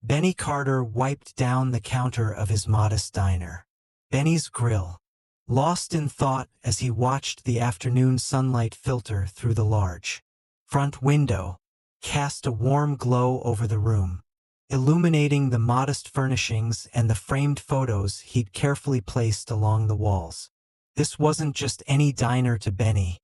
Benny Carter wiped down the counter of his modest diner. Benny's Grill, lost in thought as he watched the afternoon sunlight filter through the large front window, cast a warm glow over the room, illuminating the modest furnishings and the framed photos he'd carefully placed along the walls. This wasn't just any diner to Benny.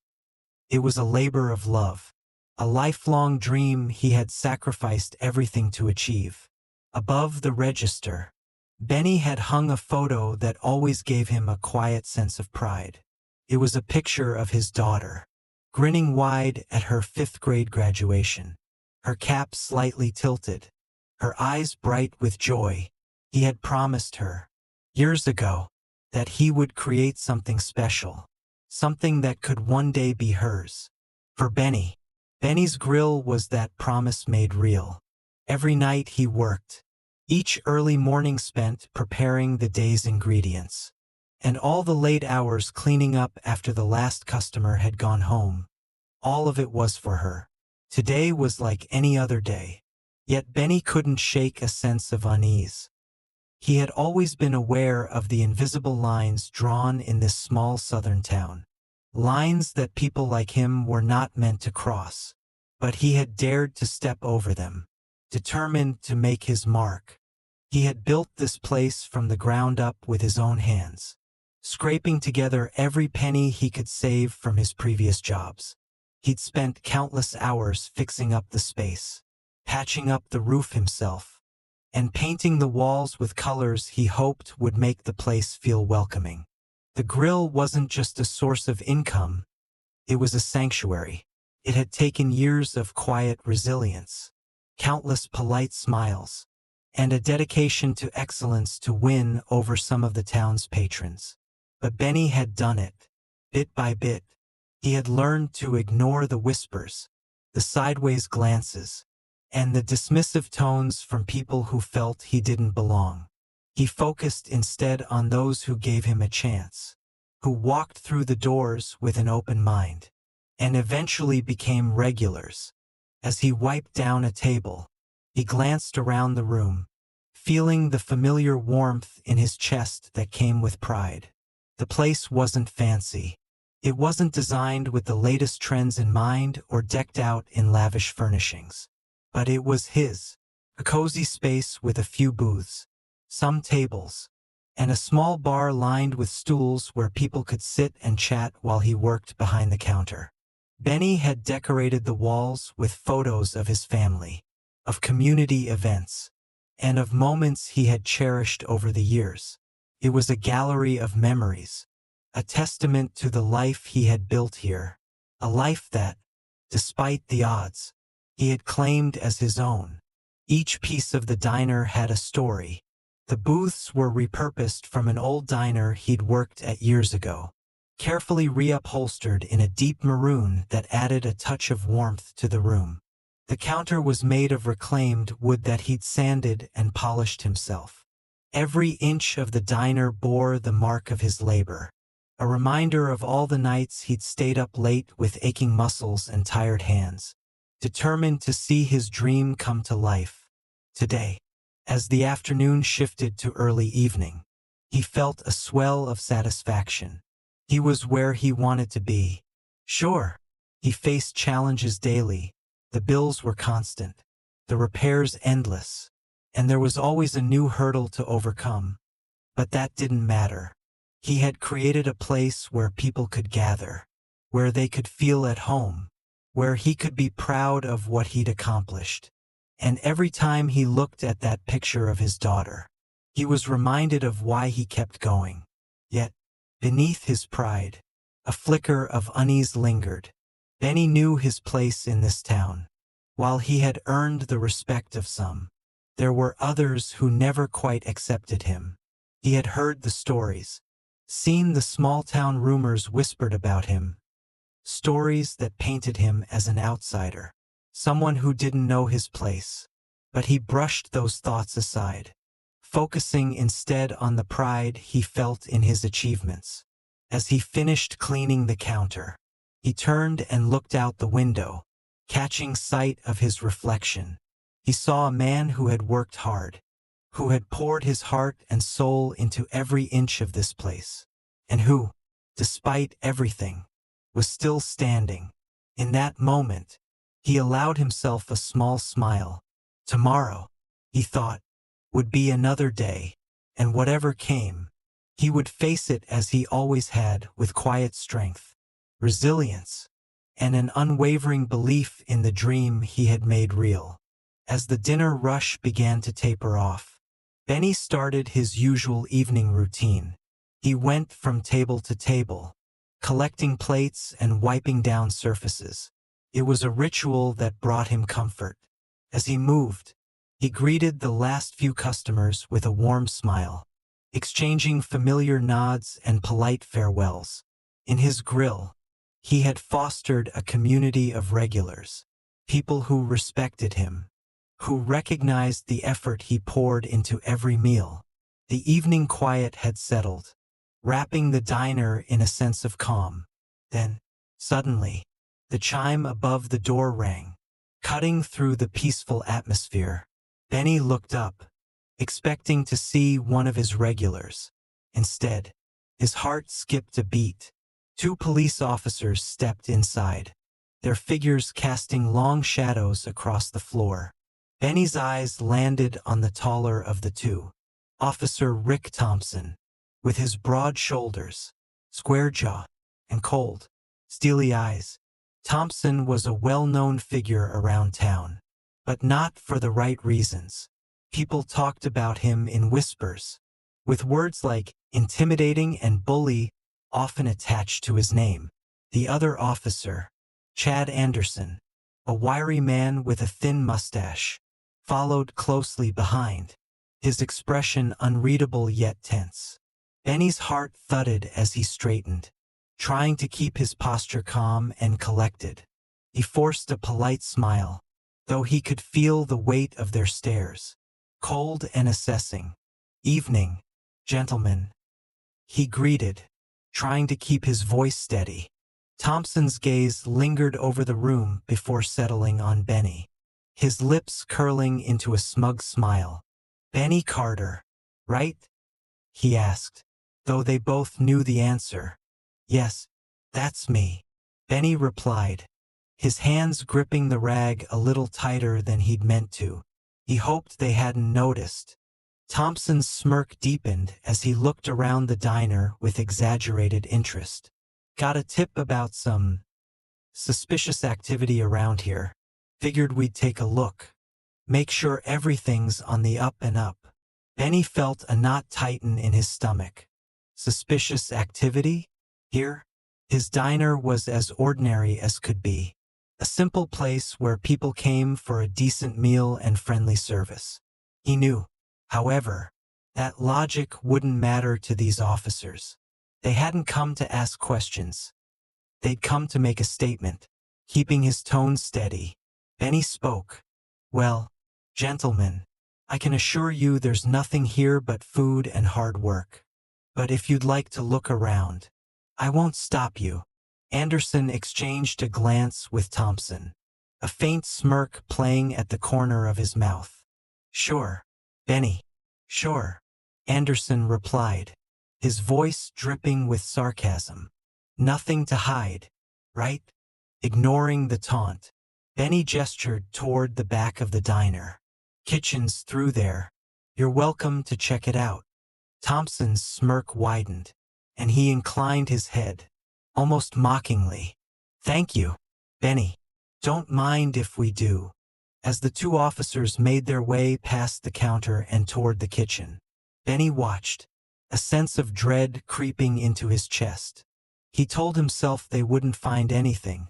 It was a labor of love, a lifelong dream he had sacrificed everything to achieve. Above the register, Benny had hung a photo that always gave him a quiet sense of pride. It was a picture of his daughter, grinning wide at her fifth-grade graduation, her cap slightly tilted, her eyes bright with joy. He had promised her, years ago, that he would create something special, something that could one day be hers. For Benny, Benny's Grill was that promise made real. Every night he worked, each early morning spent preparing the day's ingredients, and all the late hours cleaning up after the last customer had gone home. All of it was for her. Today was like any other day. Yet Benny couldn't shake a sense of unease. He had always been aware of the invisible lines drawn in this small southern town. Lines that people like him were not meant to cross. But he had dared to step over them, determined to make his mark. He had built this place from the ground up with his own hands, scraping together every penny he could save from his previous jobs. He'd spent countless hours fixing up the space, patching up the roof himself, and painting the walls with colors he hoped would make the place feel welcoming. The grill wasn't just a source of income, it was a sanctuary. It had taken years of quiet resilience, countless polite smiles, and a dedication to excellence to win over some of the town's patrons. But Benny had done it, bit by bit. He had learned to ignore the whispers, the sideways glances, and the dismissive tones from people who felt he didn't belong. He focused instead on those who gave him a chance, who walked through the doors with an open mind, and eventually became regulars. As he wiped down a table, he glanced around the room, feeling the familiar warmth in his chest that came with pride. The place wasn't fancy. It wasn't designed with the latest trends in mind or decked out in lavish furnishings. But it was his, a cozy space with a few booths, some tables, and a small bar lined with stools where people could sit and chat while he worked behind the counter. Benny had decorated the walls with photos of his family, of community events, and of moments he had cherished over the years. It was a gallery of memories, a testament to the life he had built here, a life that, despite the odds, he had claimed as his own. Each piece of the diner had a story. The booths were repurposed from an old diner he'd worked at years ago, carefully reupholstered in a deep maroon that added a touch of warmth to the room. The counter was made of reclaimed wood that he'd sanded and polished himself. Every inch of the diner bore the mark of his labor, a reminder of all the nights he'd stayed up late with aching muscles and tired hands, determined to see his dream come to life. Today, as the afternoon shifted to early evening, he felt a swell of satisfaction. He was where he wanted to be. Sure, he faced challenges daily. The bills were constant, the repairs endless, and there was always a new hurdle to overcome. But that didn't matter. He had created a place where people could gather, where they could feel at home, where he could be proud of what he'd accomplished. And every time he looked at that picture of his daughter, he was reminded of why he kept going. Yet, beneath his pride, a flicker of unease lingered. Benny knew his place in this town. While he had earned the respect of some, there were others who never quite accepted him. He had heard the stories, seen the small-town rumors whispered about him, stories that painted him as an outsider, someone who didn't know his place. But he brushed those thoughts aside, focusing instead on the pride he felt in his achievements. As he finished cleaning the counter, he turned and looked out the window, catching sight of his reflection. He saw a man who had worked hard, who had poured his heart and soul into every inch of this place, and who, despite everything, was still standing. In that moment, he allowed himself a small smile. Tomorrow, he thought, would be another day, and whatever came, he would face it as he always had, with quiet strength, resilience, and an unwavering belief in the dream he had made real. As the dinner rush began to taper off, Benny started his usual evening routine. He went from table to table, collecting plates and wiping down surfaces. It was a ritual that brought him comfort. As he moved, he greeted the last few customers with a warm smile, exchanging familiar nods and polite farewells. In his grill, he had fostered a community of regulars, people who respected him, who recognized the effort he poured into every meal. The evening quiet had settled, wrapping the diner in a sense of calm. Then, suddenly, the chime above the door rang, cutting through the peaceful atmosphere. Benny looked up, expecting to see one of his regulars. Instead, his heart skipped a beat. Two police officers stepped inside, their figures casting long shadows across the floor. Benny's eyes landed on the taller of the two, Officer Rick Thompson. With his broad shoulders, square jaw, and cold, steely eyes, Thompson was a well-known figure around town. But not for the right reasons. People talked about him in whispers, with words like intimidating and bully often attached to his name. The other officer, Chad Anderson, a wiry man with a thin mustache, followed closely behind, his expression unreadable yet tense. Benny's heart thudded as he straightened, trying to keep his posture calm and collected. He forced a polite smile, though he could feel the weight of their stares, cold and assessing. "Evening, gentlemen," he greeted, trying to keep his voice steady. Thompson's gaze lingered over the room before settling on Benny, his lips curling into a smug smile. "Benny Carter, right?" he asked, though they both knew the answer. "Yes, that's me," Benny replied, his hands gripping the rag a little tighter than he'd meant to. He hoped they hadn't noticed. Thompson's smirk deepened as he looked around the diner with exaggerated interest. "Got a tip about some suspicious activity around here. Figured we'd take a look. Make sure everything's on the up and up." Benny felt a knot tighten in his stomach. Suspicious activity? Here? His diner was as ordinary as could be. A simple place where people came for a decent meal and friendly service. He knew, however, that logic wouldn't matter to these officers. They hadn't come to ask questions. They'd come to make a statement. Keeping his tone steady, Benny spoke. "Well, gentlemen, I can assure you there's nothing here but food and hard work. But if you'd like to look around, I won't stop you." Anderson exchanged a glance with Thompson, a faint smirk playing at the corner of his mouth. "Sure, Benny, sure," Anderson replied, his voice dripping with sarcasm. "Nothing to hide, right?" Ignoring the taunt, Benny gestured toward the back of the diner. "Kitchen's through there. You're welcome to check it out." Thompson's smirk widened, and he inclined his head, almost mockingly. "Thank you, Benny. Don't mind if we do." As the two officers made their way past the counter and toward the kitchen, Benny watched, a sense of dread creeping into his chest. He told himself they wouldn't find anything.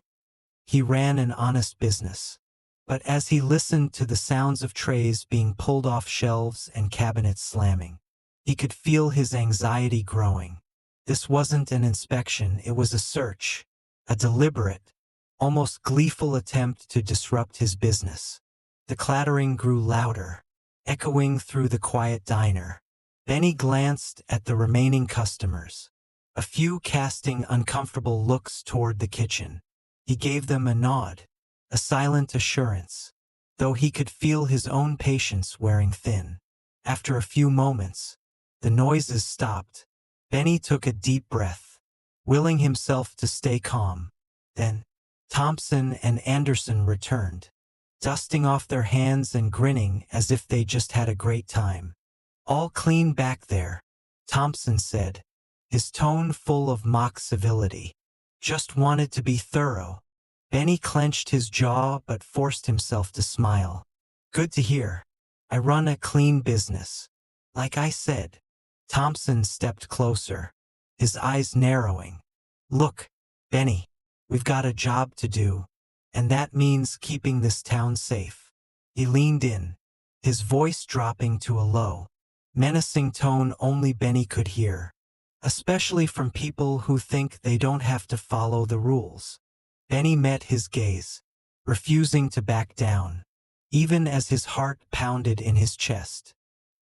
He ran an honest business. But as he listened to the sounds of trays being pulled off shelves and cabinets slamming, he could feel his anxiety growing. This wasn't an inspection, it was a search, a deliberate, almost gleeful attempt to disrupt his business. The clattering grew louder, echoing through the quiet diner. Benny glanced at the remaining customers, a few casting uncomfortable looks toward the kitchen. He gave them a nod, a silent assurance. though he could feel his own patience wearing thin. After a few moments, the noises stopped. Benny took a deep breath, willing himself to stay calm. Then, Thompson and Anderson returned, dusting off their hands and grinning as if they just had a great time. "All clean back there," Thompson said, his tone full of mock civility. "Just wanted to be thorough." Benny clenched his jaw but forced himself to smile. "Good to hear. I run a clean business. Like I said." Thompson stepped closer, his eyes narrowing. "Look, Benny, we've got a job to do, and that means keeping this town safe." He leaned in, his voice dropping to a low, menacing tone only Benny could hear, especially from people who think they don't have to follow the rules. Benny met his gaze, refusing to back down, even as his heart pounded in his chest.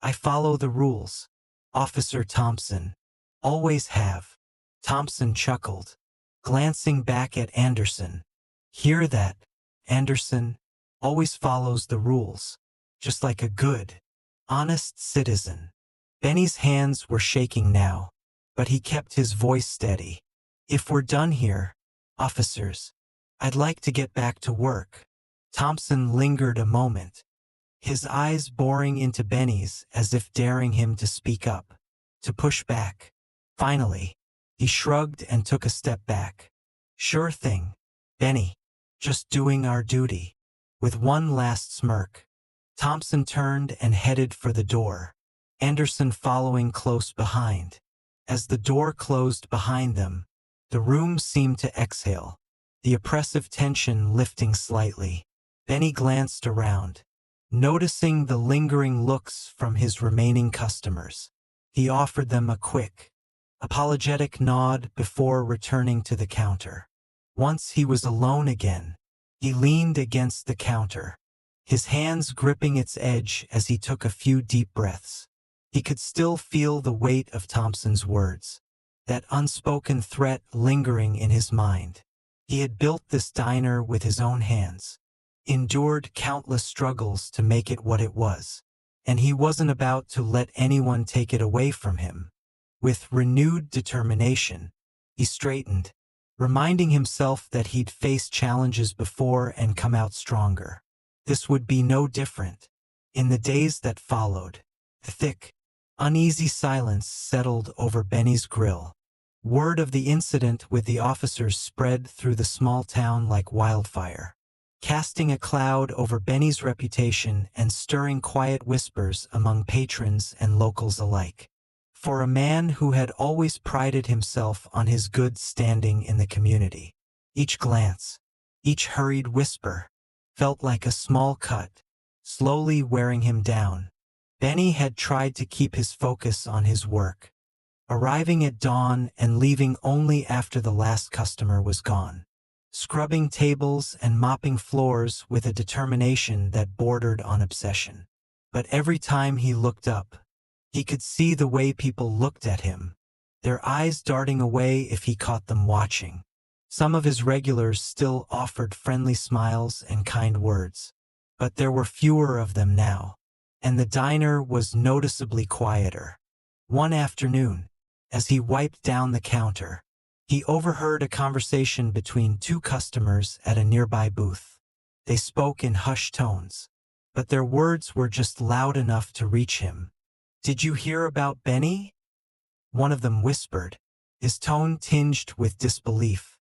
"I follow the rules, Officer Thompson. Always have." Thompson chuckled, glancing back at Anderson. "Hear that, Anderson? Always follows the rules, just like a good, honest citizen." Benny's hands were shaking now, but he kept his voice steady. "If we're done here, officers, I'd like to get back to work." Thompson lingered a moment, his eyes boring into Benny's as if daring him to speak up, to push back. Finally, he shrugged and took a step back. "Sure thing, Benny. Just doing our duty." With one last smirk, Thompson turned and headed for the door, Anderson following close behind. As the door closed behind them, the room seemed to exhale, the oppressive tension lifting slightly. Benny glanced around, noticing the lingering looks from his remaining customers. He offered them a quick, apologetic nod before returning to the counter. Once he was alone again, he leaned against the counter, his hands gripping its edge as he took a few deep breaths. He could still feel the weight of Thompson's words, that unspoken threat lingering in his mind. He had built this diner with his own hands, endured countless struggles to make it what it was, and he wasn't about to let anyone take it away from him. With renewed determination, he straightened, reminding himself that he'd faced challenges before and come out stronger. This would be no different. In the days that followed, the thick, uneasy silence settled over Benny's grill. Word of the incident with the officers spread through the small town like wildfire, casting a cloud over Benny's reputation and stirring quiet whispers among patrons and locals alike. For a man who had always prided himself on his good standing in the community, each glance, each hurried whisper, felt like a small cut, slowly wearing him down. Benny had tried to keep his focus on his work, arriving at dawn and leaving only after the last customer was gone, scrubbing tables and mopping floors with a determination that bordered on obsession. But every time he looked up, he could see the way people looked at him, their eyes darting away if he caught them watching. Some of his regulars still offered friendly smiles and kind words, but there were fewer of them now, and the diner was noticeably quieter. One afternoon, as he wiped down the counter, he overheard a conversation between two customers at a nearby booth. They spoke in hushed tones, but their words were just loud enough to reach him. "Did you hear about Benny?" one of them whispered, his tone tinged with disbelief.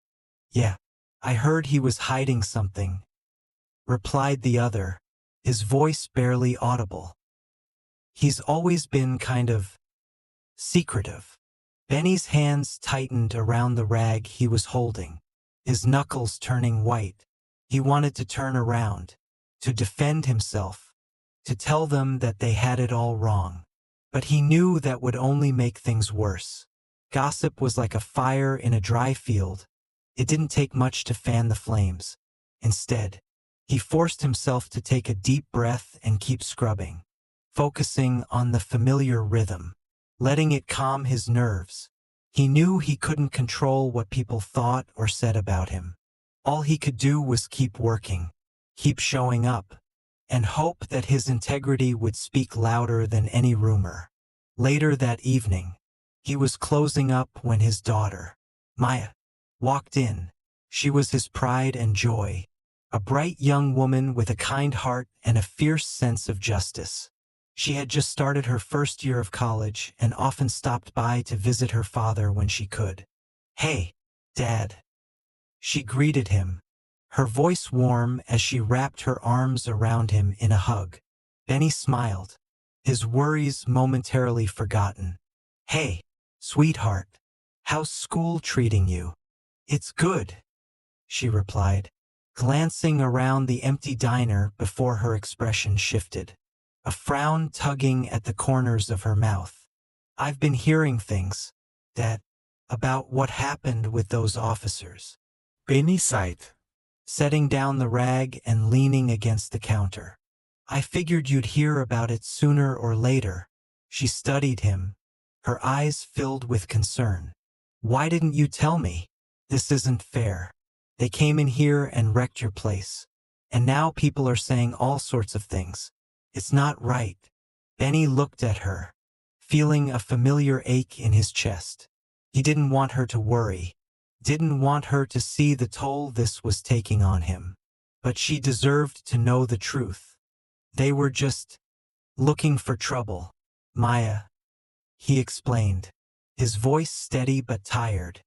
"Yeah, I heard he was hiding something," replied the other, his voice barely audible. "He's always been kind of secretive." Benny's hands tightened around the rag he was holding, his knuckles turning white. He wanted to turn around, to defend himself, to tell them that they had it all wrong. But he knew that would only make things worse. Gossip was like a fire in a dry field. It didn't take much to fan the flames. Instead, he forced himself to take a deep breath and keep scrubbing, focusing on the familiar rhythm, letting it calm his nerves. He knew he couldn't control what people thought or said about him. All he could do was keep working, keep showing up, and hope that his integrity would speak louder than any rumor. Later that evening, he was closing up when his daughter, Maya, walked in. She was his pride and joy, a bright young woman with a kind heart and a fierce sense of justice. She had just started her first year of college and often stopped by to visit her father when she could. "Hey, Dad," she greeted him, her voice warm as she wrapped her arms around him in a hug. Benny smiled, his worries momentarily forgotten. "Hey, sweetheart, how's school treating you?" "It's good," she replied, glancing around the empty diner before her expression shifted, a frown tugging at the corners of her mouth. "I've been hearing things, Dad, about what happened with those officers." Benny sighed. Setting down the rag and leaning against the counter. "I figured you'd hear about it sooner or later." She studied him, her eyes filled with concern. "Why didn't you tell me? This isn't fair. They came in here and wrecked your place. And now people are saying all sorts of things. It's not right." Benny looked at her, feeling a familiar ache in his chest. He didn't want her to worry, didn't want her to see the toll this was taking on him. But she deserved to know the truth. "They were just looking for trouble, Maya," he explained, his voice steady but tired.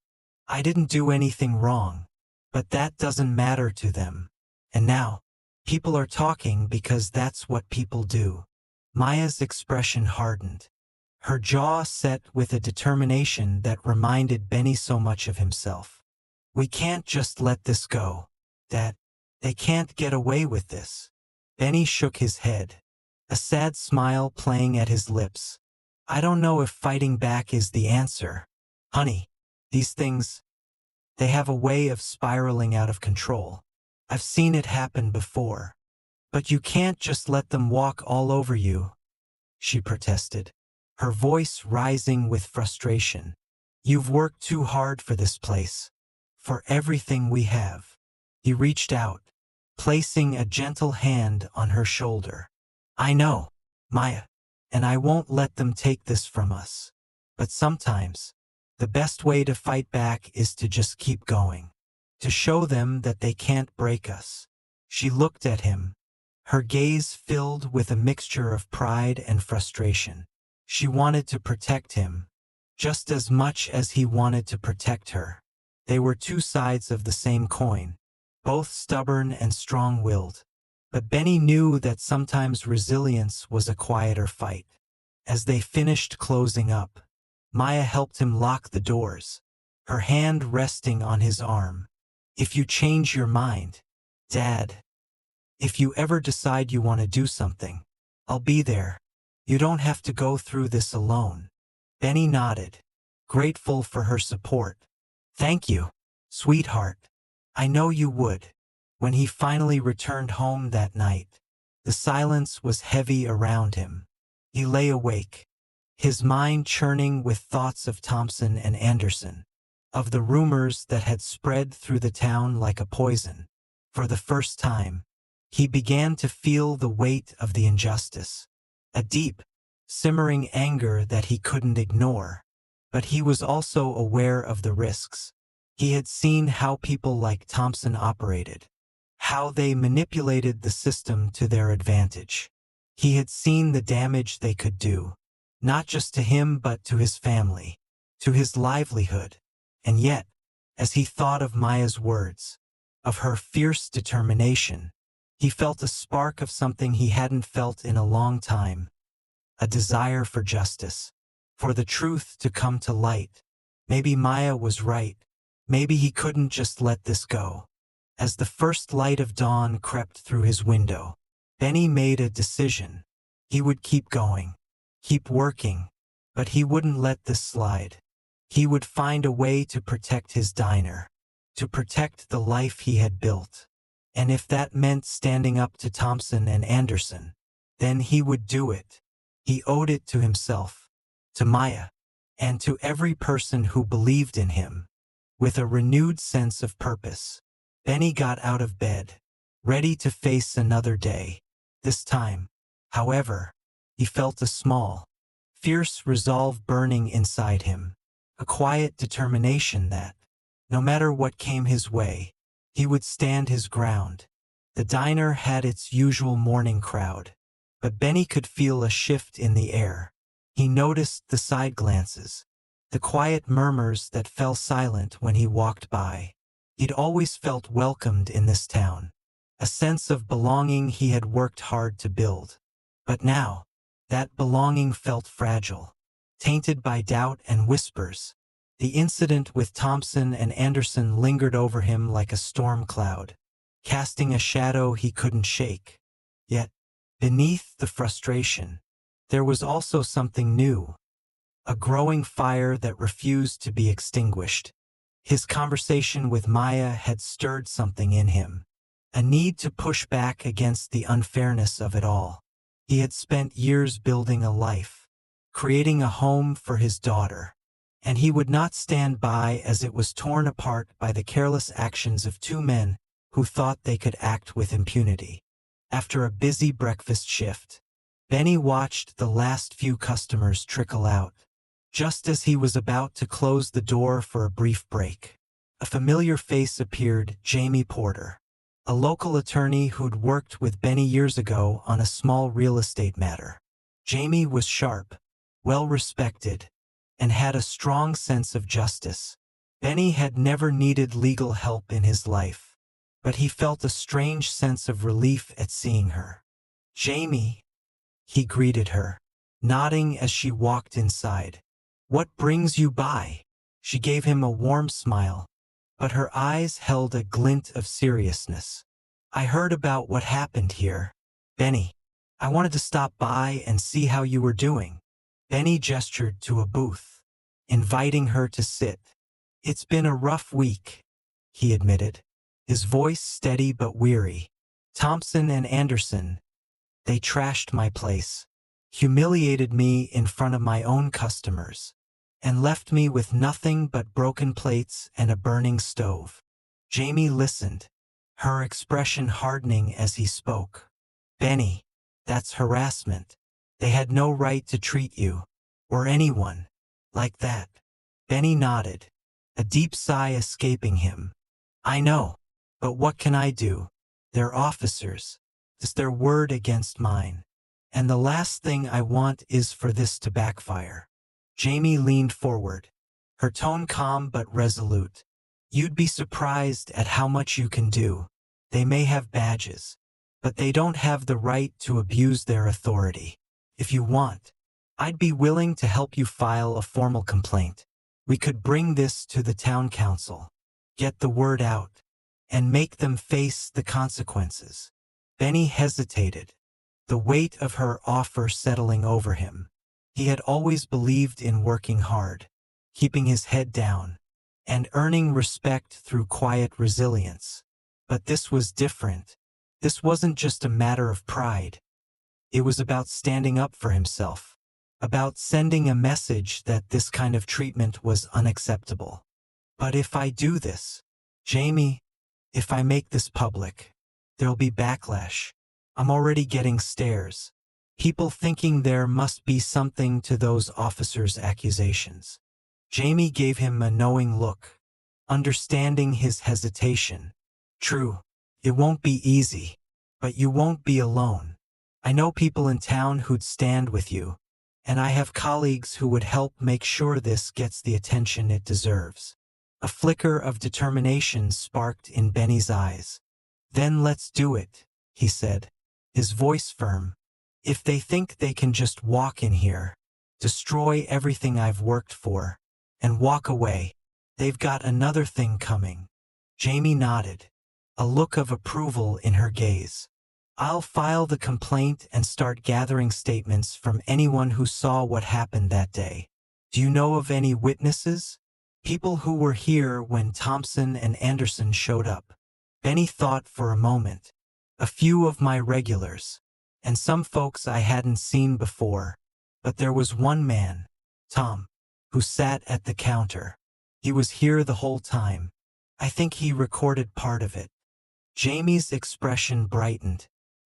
"I didn't do anything wrong, but that doesn't matter to them. And now, people are talking because that's what people do." Maya's expression hardened, her jaw set with a determination that reminded Benny so much of himself. "We can't just let this go, Dad. They can't get away with this." Benny shook his head, a sad smile playing at his lips. "I don't know if fighting back is the answer. Honey, these things, they have a way of spiraling out of control. I've seen it happen before. But you can't just let them walk all over you," she protested, her voice rising with frustration. "You've worked too hard for this place, for everything we have." He reached out, placing a gentle hand on her shoulder. "I know, Maya, and I won't let them take this from us. But sometimes, the best way to fight back is to just keep going, to show them that they can't break us." She looked at him, her gaze filled with a mixture of pride and frustration. She wanted to protect him, just as much as he wanted to protect her. They were two sides of the same coin, both stubborn and strong-willed. But Benny knew that sometimes resilience was a quieter fight. As they finished closing up, Maya helped him lock the doors, her hand resting on his arm. "If you change your mind, Dad, if you ever decide you want to do something, I'll be there. You don't have to go through this alone." Benny nodded, grateful for her support. "Thank you, sweetheart. I know you would." When he finally returned home that night, the silence was heavy around him. He lay awake, his mind churning with thoughts of Thompson and Anderson, of the rumors that had spread through the town like a poison. For the first time, he began to feel the weight of the injustice, a deep, simmering anger that he couldn't ignore. But he was also aware of the risks. He had seen how people like Thompson operated, how they manipulated the system to their advantage. He had seen the damage they could do, not just to him but to his family, to his livelihood. And yet, as he thought of Maya's words, of her fierce determination, he felt a spark of something he hadn't felt in a long time, a desire for justice, for the truth to come to light. Maybe Maya was right. Maybe he couldn't just let this go. As the first light of dawn crept through his window, Benny made a decision. He would keep going, keep working, but he wouldn't let this slide. He would find a way to protect his diner, to protect the life he had built. And if that meant standing up to Thompson and Anderson, then he would do it. He owed it to himself, to Maya, and to every person who believed in him. With a renewed sense of purpose, Benny got out of bed, ready to face another day. This time, however, he felt a small, fierce resolve burning inside him, a quiet determination that, no matter what came his way, he would stand his ground. The diner had its usual morning crowd, but Benny could feel a shift in the air. He noticed the side glances, the quiet murmurs that fell silent when he walked by. He'd always felt welcomed in this town, a sense of belonging he had worked hard to build. But now, that belonging felt fragile, tainted by doubt and whispers. The incident with Thompson and Anderson lingered over him like a storm cloud, casting a shadow he couldn't shake. Yet, beneath the frustration, there was also something new, a growing fire that refused to be extinguished. His conversation with Maya had stirred something in him, a need to push back against the unfairness of it all. He had spent years building a life, creating a home for his daughter, and he would not stand by as it was torn apart by the careless actions of two men who thought they could act with impunity. After a busy breakfast shift, Benny watched the last few customers trickle out. Just as he was about to close the door for a brief break, a familiar face appeared: Jamie Porter, a local attorney who'd worked with Benny years ago on a small real estate matter. Jamie was sharp, well-respected, and had a strong sense of justice. Benny had never needed legal help in his life, but he felt a strange sense of relief at seeing her. "Jamie," he greeted her, nodding as she walked inside. "What brings you by?" She gave him a warm smile, but her eyes held a glint of seriousness. "I heard about what happened here, Benny. I wanted to stop by and see how you were doing." Benny gestured to a booth, inviting her to sit. "It's been a rough week," he admitted, his voice steady but weary. "Thompson and Anderson, they trashed my place, humiliated me in front of my own customers, and left me with nothing but broken plates and a burning stove." Jamie listened, her expression hardening as he spoke. "Benny, that's harassment. They had no right to treat you, or anyone, like that." Benny nodded, a deep sigh escaping him. "I know, but what can I do? They're officers. It's their word against mine. And the last thing I want is for this to backfire." Jamie leaned forward, her tone calm but resolute. "You'd be surprised at how much you can do. They may have badges, but they don't have the right to abuse their authority. If you want, I'd be willing to help you file a formal complaint. We could bring this to the town council, get the word out, and make them face the consequences." Benny hesitated, the weight of her offer settling over him. He had always believed in working hard, keeping his head down, and earning respect through quiet resilience. But this was different. This wasn't just a matter of pride. It was about standing up for himself, about sending a message that this kind of treatment was unacceptable. "But if I do this, Jamie, if I make this public, there'll be backlash. I'm already getting stares. People thinking there must be something to those officers' accusations." Jamie gave him a knowing look, understanding his hesitation. "True, it won't be easy, but you won't be alone. I know people in town who'd stand with you, and I have colleagues who would help make sure this gets the attention it deserves." A flicker of determination sparked in Benny's eyes. "Then let's do it," he said, his voice firm. "If they think they can just walk in here, destroy everything I've worked for, and walk away, they've got another thing coming." Jamie nodded, a look of approval in her gaze. "I'll file the complaint and start gathering statements from anyone who saw what happened that day. Do you know of any witnesses? People who were here when Thompson and Anderson showed up?" Benny thought for a moment. "A few of my regulars, and some folks I hadn't seen before, but there was one man, Tom, who sat at the counter. He was here the whole time. I think he recorded part of it." Jamie's expression brightened,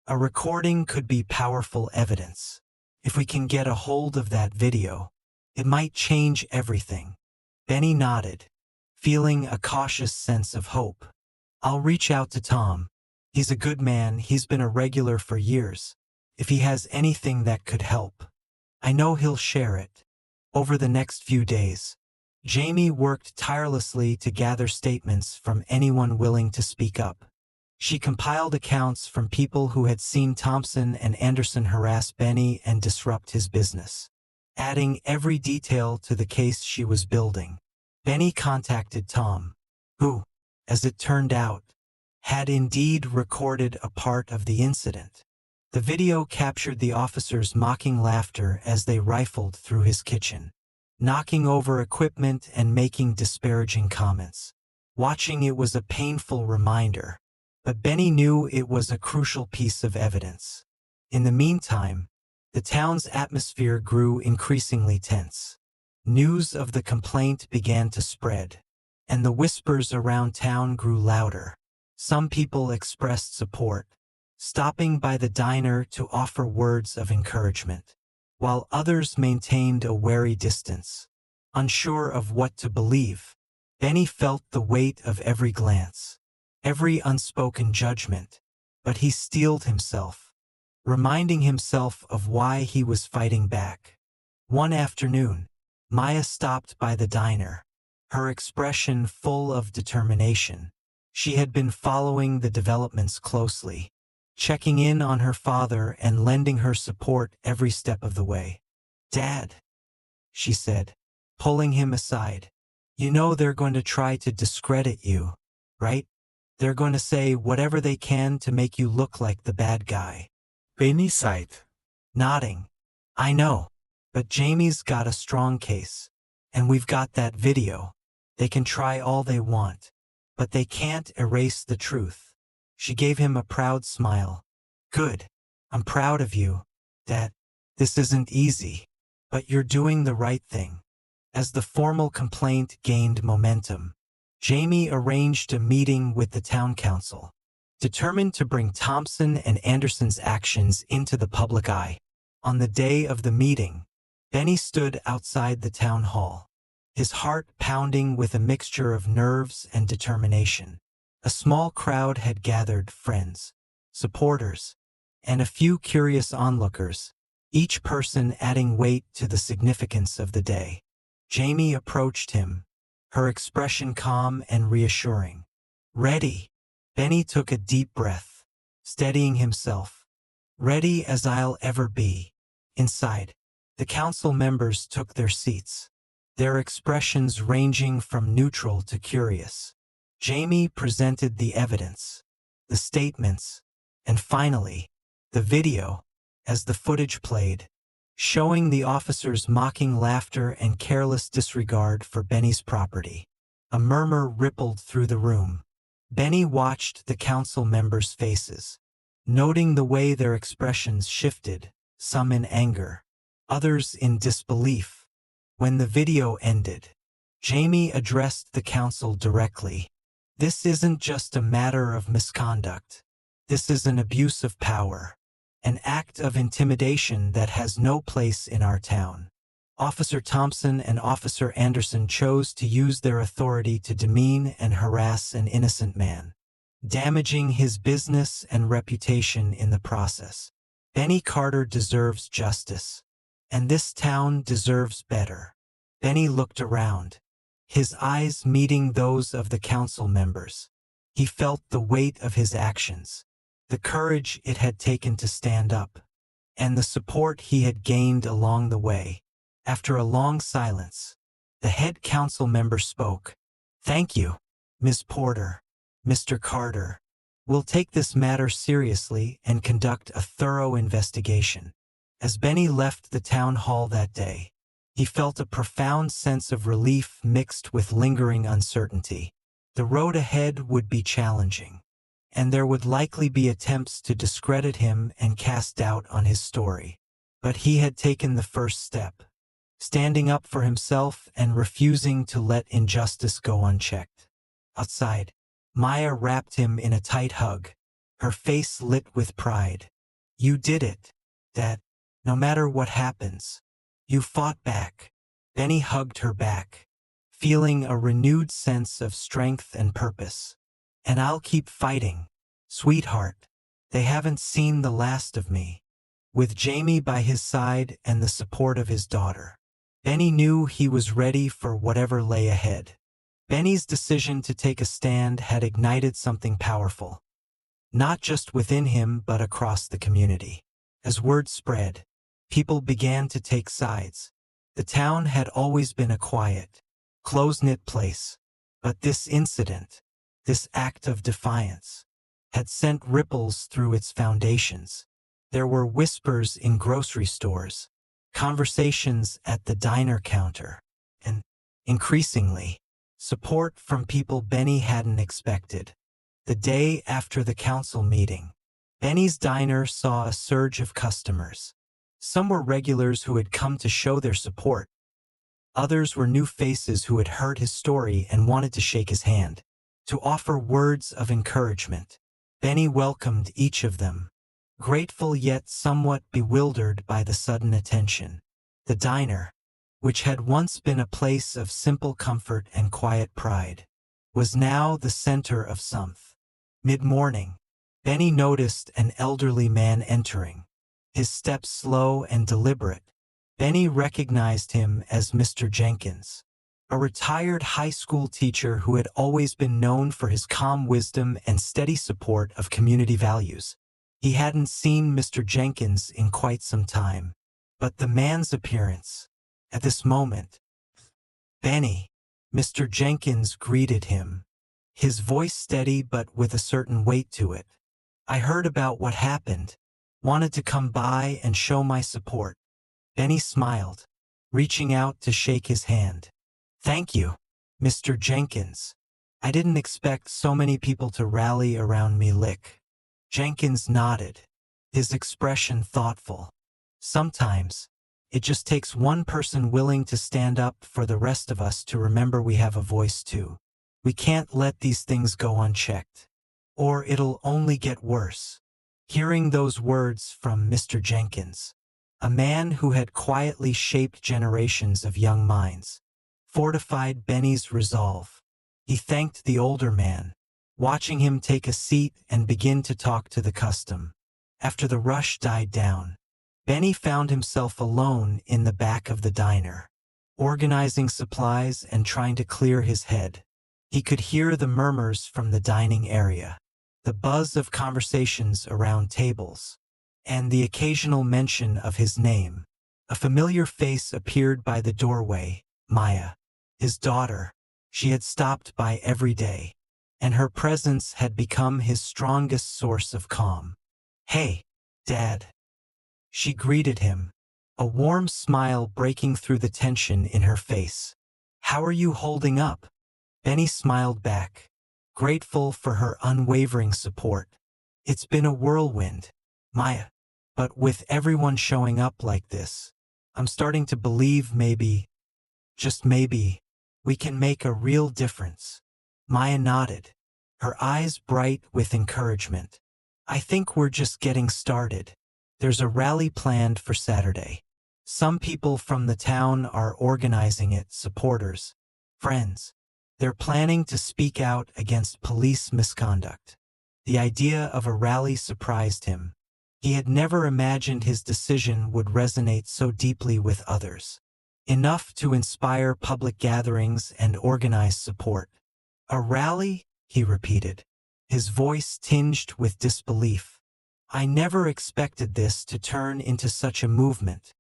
A recording could be powerful evidence. If we can get a hold of that video, it might change everything. Benny nodded, feeling a cautious sense of hope. I'll reach out to Tom. He's a good man, he's been a regular for years. If he has anything that could help, I know he'll share it. Over the next few days, Jamie worked tirelessly to gather statements from anyone willing to speak up. She compiled accounts from people who had seen Thompson and Anderson harass Benny and disrupt his business, adding every detail to the case she was building. Benny contacted Tom, who, as it turned out, had indeed recorded a part of the incident. The video captured the officers' mocking laughter as they rifled through his kitchen, knocking over equipment and making disparaging comments. Watching it was a painful reminder, but Benny knew it was a crucial piece of evidence. In the meantime, the town's atmosphere grew increasingly tense. News of the complaint began to spread, and the whispers around town grew louder. Some people expressed support, stopping by the diner to offer words of encouragement, while others maintained a wary distance. Unsure of what to believe, Benny felt the weight of every glance, every unspoken judgment, but he steeled himself, reminding himself of why he was fighting back. One afternoon, Maya stopped by the diner, her expression full of determination. She had been following the developments closely, checking in on her father and lending her support every step of the way. "Dad," she said, pulling him aside, "you know they're going to try to discredit you, right? They're going to say whatever they can to make you look like the bad guy." Benny sighed, nodding. "I know, but Jamie's got a strong case, and we've got that video. They can try all they want, but they can't erase the truth." She gave him a proud smile. "Good. I'm proud of you, Dad. This isn't easy, but you're doing the right thing." As the formal complaint gained momentum, Jamie arranged a meeting with the town council, determined to bring Thompson and Anderson's actions into the public eye. On the day of the meeting, Benny stood outside the town hall, his heart pounding with a mixture of nerves and determination. A small crowd had gathered, friends, supporters, and a few curious onlookers, each person adding weight to the significance of the day. Jamie approached him, her expression calm and reassuring. "Ready?" Benny took a deep breath, steadying himself. "Ready as I'll ever be." Inside, the council members took their seats, their expressions ranging from neutral to curious. Jamie presented the evidence, the statements, and finally, the video, as the footage played, showing the officers' mocking laughter and careless disregard for Benny's property. A murmur rippled through the room. Benny watched the council members' faces, noting the way their expressions shifted, some in anger, others in disbelief. When the video ended, Jamie addressed the council directly. "This isn't just a matter of misconduct. This is an abuse of power, an act of intimidation that has no place in our town. Officer Thompson and Officer Anderson chose to use their authority to demean and harass an innocent man, damaging his business and reputation in the process. Benny Carter deserves justice, and this town deserves better." Benny looked around, his eyes meeting those of the council members. He felt the weight of his actions, the courage it had taken to stand up, and the support he had gained along the way. After a long silence, the head council member spoke. "Thank you, Ms. Porter, Mr. Carter. We'll take this matter seriously and conduct a thorough investigation." As Benny left the town hall that day, he felt a profound sense of relief mixed with lingering uncertainty. The road ahead would be challenging, and there would likely be attempts to discredit him and cast doubt on his story. But he had taken the first step, standing up for himself and refusing to let injustice go unchecked. Outside, Maya wrapped him in a tight hug, her face lit with pride. You did it. That, no matter what happens, you fought back. Benny hugged her back, feeling a renewed sense of strength and purpose. And I'll keep fighting, sweetheart. They haven't seen the last of me. With Jamie by his side and the support of his daughter, Benny knew he was ready for whatever lay ahead. Benny's decision to take a stand had ignited something powerful, not just within him but across the community. As word spread, people began to take sides. The town had always been a quiet, close-knit place, but this incident, this act of defiance, had sent ripples through its foundations. There were whispers in grocery stores, conversations at the diner counter, and, increasingly, support from people Benny hadn't expected. The day after the council meeting, Benny's diner saw a surge of customers. Some were regulars who had come to show their support. Others were new faces who had heard his story and wanted to shake his hand, to offer words of encouragement. Benny welcomed each of them, grateful yet somewhat bewildered by the sudden attention. The diner, which had once been a place of simple comfort and quiet pride, was now the center of something. Mid-morning, Benny noticed an elderly man entering, his steps slow and deliberate. Benny recognized him as Mr. Jenkins, a retired high school teacher who had always been known for his calm wisdom and steady support of community values. He hadn't seen Mr. Jenkins in quite some time, but the man's appearance, at this moment, Benny, Mr. Jenkins greeted him, his voice steady but with a certain weight to it. I heard about what happened, wanted to come by and show my support. Benny smiled, reaching out to shake his hand. Thank you, Mr. Jenkins. I didn't expect so many people to rally around me. Lick. Jenkins nodded, his expression thoughtful. Sometimes, it just takes one person willing to stand up for the rest of us to remember we have a voice too. We can't let these things go unchecked, or it'll only get worse. Hearing those words from Mr. Jenkins, a man who had quietly shaped generations of young minds, fortified Benny's resolve. He thanked the older man, watching him take a seat and begin to talk to the custom. After the rush died down, Benny found himself alone in the back of the diner, organizing supplies and trying to clear his head. He could hear the murmurs from the dining area, the buzz of conversations around tables, and the occasional mention of his name. A familiar face appeared by the doorway, Maya, his daughter. She had stopped by every day, and her presence had become his strongest source of calm. Hey, Dad. She greeted him, a warm smile breaking through the tension in her face. How are you holding up? Benny smiled back, grateful for her unwavering support. It's been a whirlwind, Maya, but with everyone showing up like this, I'm starting to believe maybe, just maybe, we can make a real difference. Maya nodded, her eyes bright with encouragement. I think we're just getting started. There's a rally planned for Saturday. Some people from the town are organizing it, supporters, friends. They're planning to speak out against police misconduct. The idea of a rally surprised him. He had never imagined his decision would resonate so deeply with others, enough to inspire public gatherings and organize support. A rally? He repeated, his voice tinged with disbelief. I never expected this to turn into such a movement.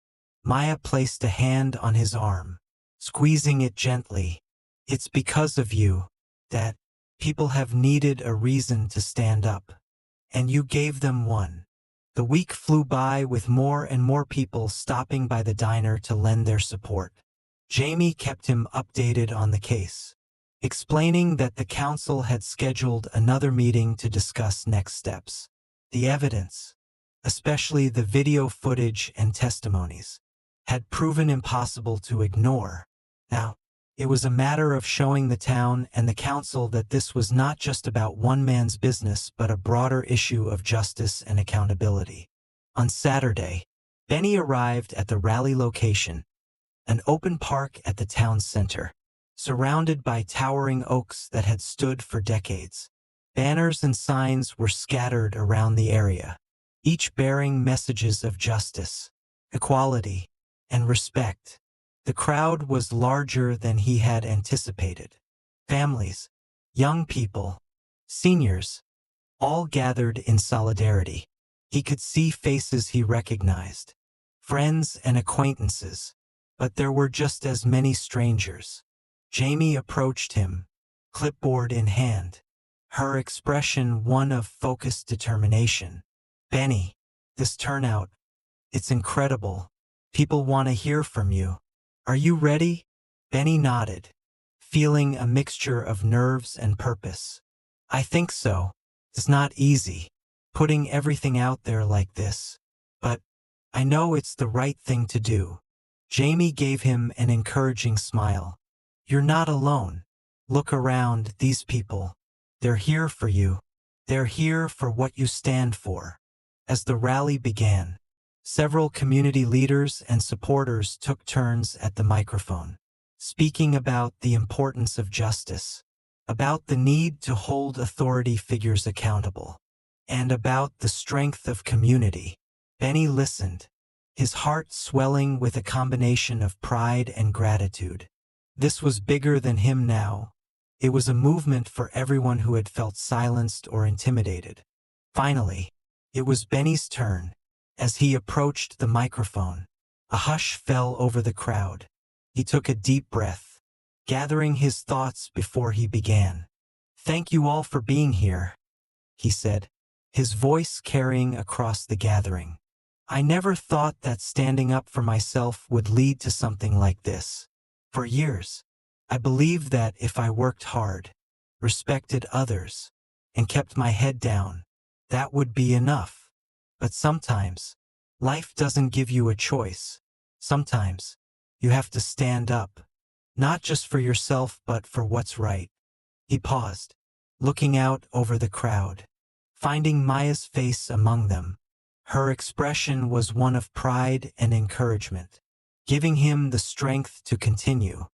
Maya placed a hand on his arm, squeezing it gently. It's because of you that people have needed a reason to stand up, and you gave them one. The week flew by with more and more people stopping by the diner to lend their support. Jamie kept him updated on the case, explaining that the council had scheduled another meeting to discuss next steps. The evidence, especially the video footage and testimonies, had proven impossible to ignore. Now, it was a matter of showing the town and the council that this was not just about one man's business but a broader issue of justice and accountability. On Saturday, Benny arrived at the rally location, an open park at the town center, surrounded by towering oaks that had stood for decades. Banners and signs were scattered around the area, each bearing messages of justice, equality, and respect. The crowd was larger than he had anticipated. Families, young people, seniors, all gathered in solidarity. He could see faces he recognized, friends and acquaintances, but there were just as many strangers. Jamie approached him, clipboard in hand, her expression one of focused determination. "Benny, this turnout, it's incredible. People want to hear from you. Are you ready?" Benny nodded, feeling a mixture of nerves and purpose. "I think so. It's not easy, putting everything out there like this. But I know it's the right thing to do." Jamie gave him an encouraging smile. "You're not alone. Look around, these people. They're here for you. They're here for what you stand for." As the rally began, several community leaders and supporters took turns at the microphone, speaking about the importance of justice, about the need to hold authority figures accountable, and about the strength of community. Benny listened, his heart swelling with a combination of pride and gratitude. This was bigger than him now. It was a movement for everyone who had felt silenced or intimidated. Finally, it was Benny's turn. As he approached the microphone, a hush fell over the crowd. He took a deep breath, gathering his thoughts before he began. "Thank you all for being here," he said, his voice carrying across the gathering. "I never thought that standing up for myself would lead to something like this. For years, I believed that if I worked hard, respected others, and kept my head down, that would be enough. But sometimes, life doesn't give you a choice. Sometimes, you have to stand up, not just for yourself but for what's right." He paused, looking out over the crowd, finding Maya's face among them. Her expression was one of pride and encouragement, giving him the strength to continue.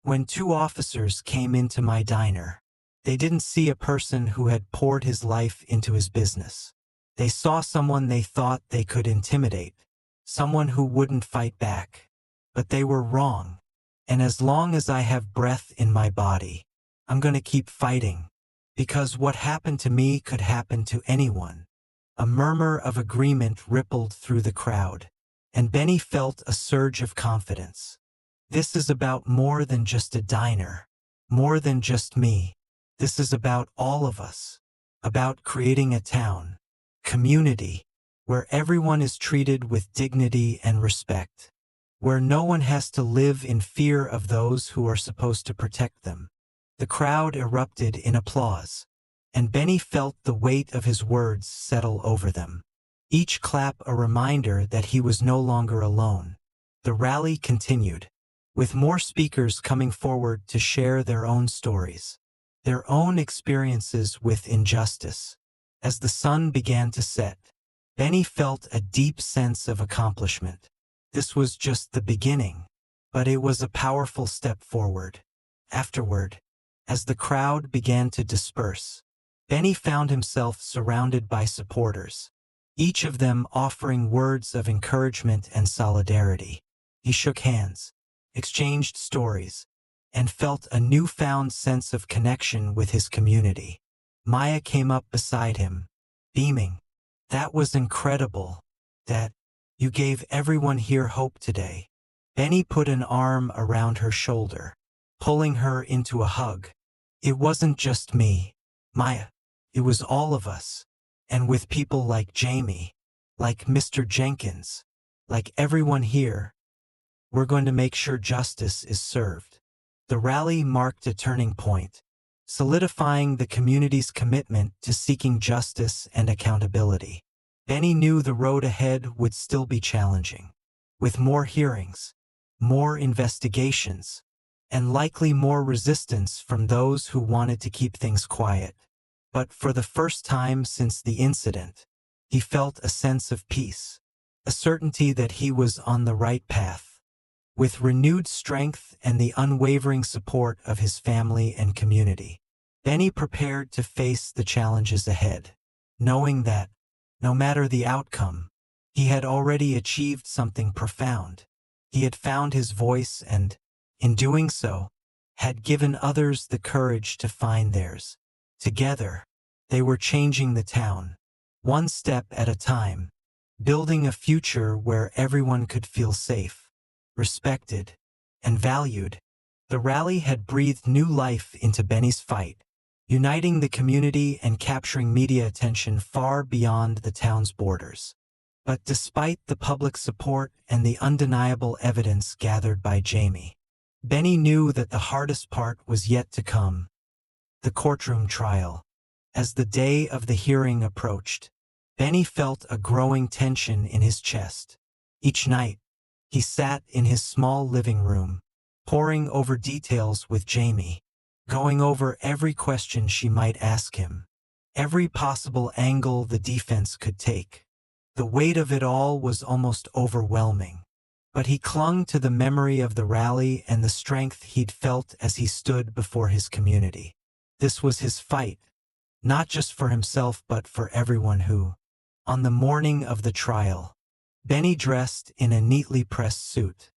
"When two officers came into my diner, they didn't see a person who had poured his life into his business. They saw someone they thought they could intimidate, someone who wouldn't fight back. But they were wrong. And as long as I have breath in my body, I'm going to keep fighting. Because what happened to me could happen to anyone." A murmur of agreement rippled through the crowd, and Benny felt a surge of confidence. This is about more than just a diner, more than just me. This is about all of us, about creating a town, community, where everyone is treated with dignity and respect, where no one has to live in fear of those who are supposed to protect them. The crowd erupted in applause, and Benny felt the weight of his words settle over them, each clap a reminder that he was no longer alone. The rally continued, with more speakers coming forward to share their own stories, their own experiences with injustice. As the sun began to set, Benny felt a deep sense of accomplishment. This was just the beginning, but it was a powerful step forward. Afterward, as the crowd began to disperse, Benny found himself surrounded by supporters, each of them offering words of encouragement and solidarity. He shook hands, exchanged stories, and felt a newfound sense of connection with his community. Maya came up beside him, beaming. "That was incredible. You gave everyone here hope today." Benny put an arm around her shoulder, pulling her into a hug. "It wasn't just me, Maya. It was all of us. And with people like Jamie, like Mr. Jenkins, like everyone here, we're going to make sure justice is served." The rally marked a turning point, solidifying the community's commitment to seeking justice and accountability. Benny knew the road ahead would still be challenging, with more hearings, more investigations, and likely more resistance from those who wanted to keep things quiet. But for the first time since the incident, he felt a sense of peace. a certainty that he was on the right path. With renewed strength and the unwavering support of his family and community, Benny prepared to face the challenges ahead, knowing that, no matter the outcome, he had already achieved something profound. He had found his voice and, in doing so, had given others the courage to find theirs. Together, they were changing the town, one step at a time, building a future where everyone could feel safe, respected, and valued. The rally had breathed new life into Benny's fight, uniting the community and capturing media attention far beyond the town's borders. But despite the public support and the undeniable evidence gathered by Jamie, Benny knew that the hardest part was yet to come: the courtroom trial. As the day of the hearing approached, Benny felt a growing tension in his chest. Each night, he sat in his small living room, poring over details with Jamie, going over every question she might ask him, every possible angle the defense could take. The weight of it all was almost overwhelming, but he clung to the memory of the rally and the strength he'd felt as he stood before his community. This was his fight, not just for himself but for everyone who, on the morning of the trial, Benny dressed in a neatly pressed suit,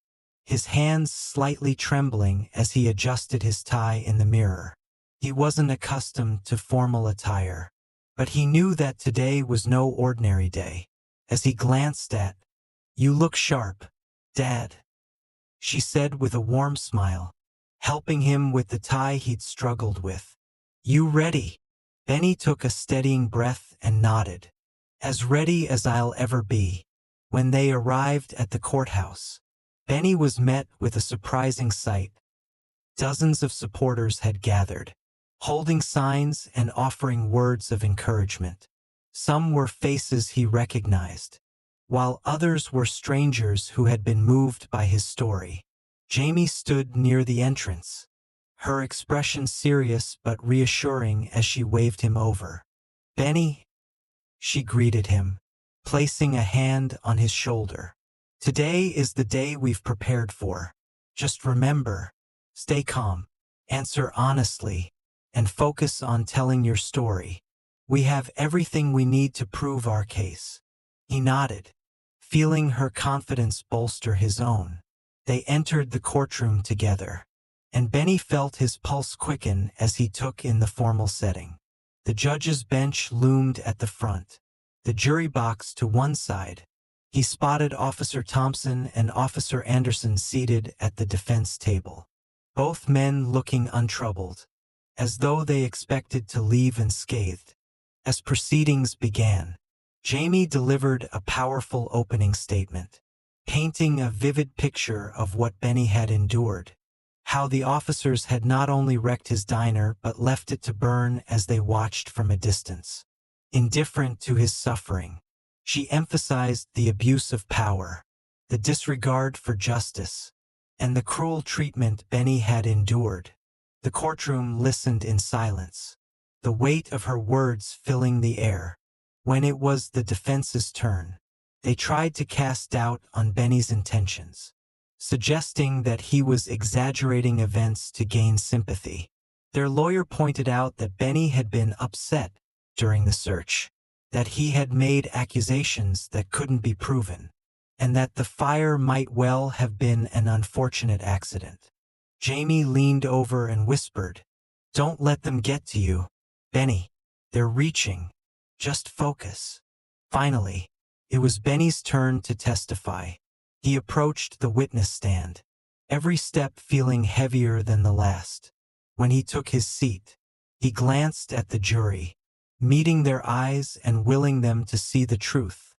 his hands slightly trembling as he adjusted his tie in the mirror. He wasn't accustomed to formal attire, but he knew that today was no ordinary day. As he glanced at, "You look sharp, Dad," she said with a warm smile, helping him with the tie he'd struggled with. "You ready?" Benny took a steadying breath and nodded. "As ready as I'll ever be." When they arrived at the courthouse, Benny was met with a surprising sight. Dozens of supporters had gathered, holding signs and offering words of encouragement. Some were faces he recognized, while others were strangers who had been moved by his story. Jamie stood near the entrance, her expression serious but reassuring as she waved him over. "Benny," she greeted him, placing a hand on his shoulder. "Today is the day we've prepared for. Just remember, stay calm, answer honestly, and focus on telling your story. We have everything we need to prove our case." He nodded, feeling her confidence bolster his own. They entered the courtroom together, and Benny felt his pulse quicken as he took in the formal setting. The judge's bench loomed at the front, the jury box to one side. He spotted Officer Thompson and Officer Anderson seated at the defense table, both men looking untroubled, as though they expected to leave unscathed. As proceedings began, Jamie delivered a powerful opening statement, painting a vivid picture of what Benny had endured, how the officers had not only wrecked his diner but left it to burn as they watched from a distance. Indifferent to his suffering, she emphasized the abuse of power, the disregard for justice, and the cruel treatment Benny had endured. The courtroom listened in silence, the weight of her words filling the air. When it was the defense's turn, they tried to cast doubt on Benny's intentions, suggesting that he was exaggerating events to gain sympathy. Their lawyer pointed out that Benny had been upset during the search, that he had made accusations that couldn't be proven, and that the fire might well have been an unfortunate accident. Jamie leaned over and whispered, "Don't let them get to you, Benny. They're reaching. Just focus." Finally, it was Benny's turn to testify. He approached the witness stand, every step feeling heavier than the last. When he took his seat, he glanced at the jury, meeting their eyes and willing them to see the truth.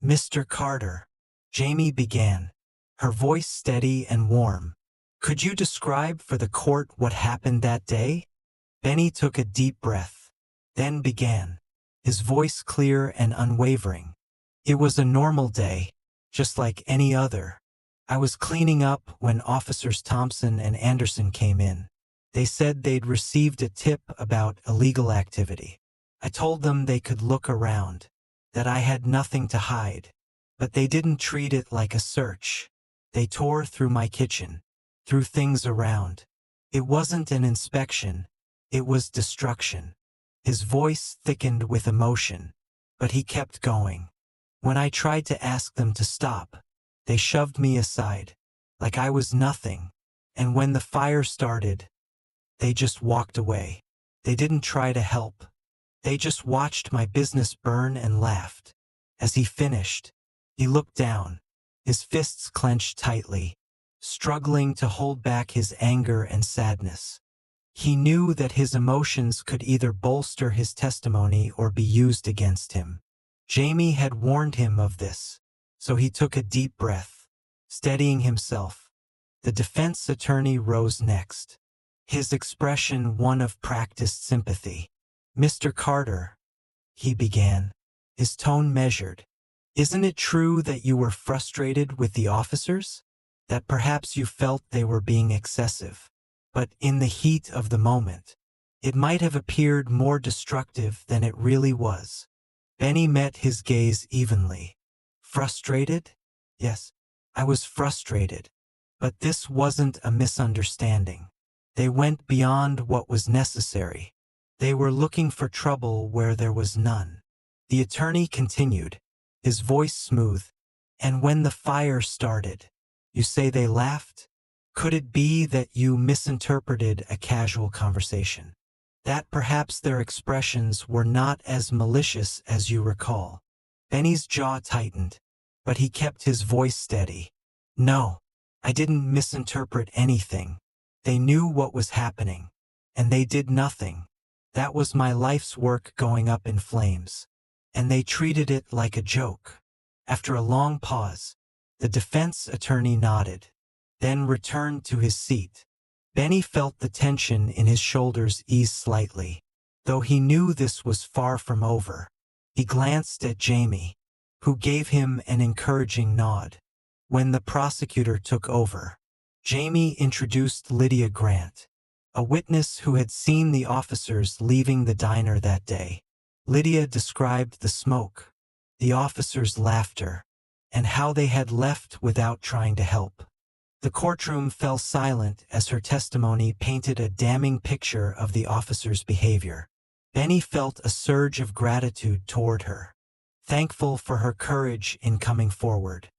"Mr. Carter," Jamie began, her voice steady and warm, "could you describe for the court what happened that day?" Benny took a deep breath, then began, his voice clear and unwavering. "It was a normal day, just like any other. I was cleaning up when Officers Thompson and Anderson came in. They said they'd received a tip about illegal activity. I told them they could look around, that I had nothing to hide. But they didn't treat it like a search. They tore through my kitchen, through things around. It wasn't an inspection. It was destruction. His voice thickened with emotion, but he kept going. When I tried to ask them to stop, they shoved me aside, like I was nothing. And when the fire started, they just walked away. They didn't try to help. They just watched my business burn and laughed. As he finished, he looked down, his fists clenched tightly, struggling to hold back his anger and sadness. He knew that his emotions could either bolster his testimony or be used against him. Jamie had warned him of this, so he took a deep breath, steadying himself. The defense attorney rose next, his expression one of practiced sympathy. "Mr. Carter," he began, his tone measured, "isn't it true that you were frustrated with the officers? That perhaps you felt they were being excessive? But in the heat of the moment, it might have appeared more destructive than it really was." Benny met his gaze evenly. "Frustrated? Yes, I was frustrated. But this wasn't a misunderstanding. They went beyond what was necessary. They were looking for trouble where there was none." The attorney continued, his voice smooth. "And when the fire started, you say they laughed? Could it be that you misinterpreted a casual conversation? That perhaps their expressions were not as malicious as you recall?" Benny's jaw tightened, but he kept his voice steady. "No, I didn't misinterpret anything. They knew what was happening, and they did nothing. That was my life's work going up in flames, and they treated it like a joke." After a long pause, the defense attorney nodded, then returned to his seat. Benny felt the tension in his shoulders ease slightly. Though he knew this was far from over, he glanced at Jamie, who gave him an encouraging nod. When the prosecutor took over, Jamie introduced Lydia Grant, a witness who had seen the officers leaving the diner that day. Lydia described the smoke, the officers' laughter, and how they had left without trying to help. The courtroom fell silent as her testimony painted a damning picture of the officers' behavior. Benny felt a surge of gratitude toward her, thankful for her courage in coming forward.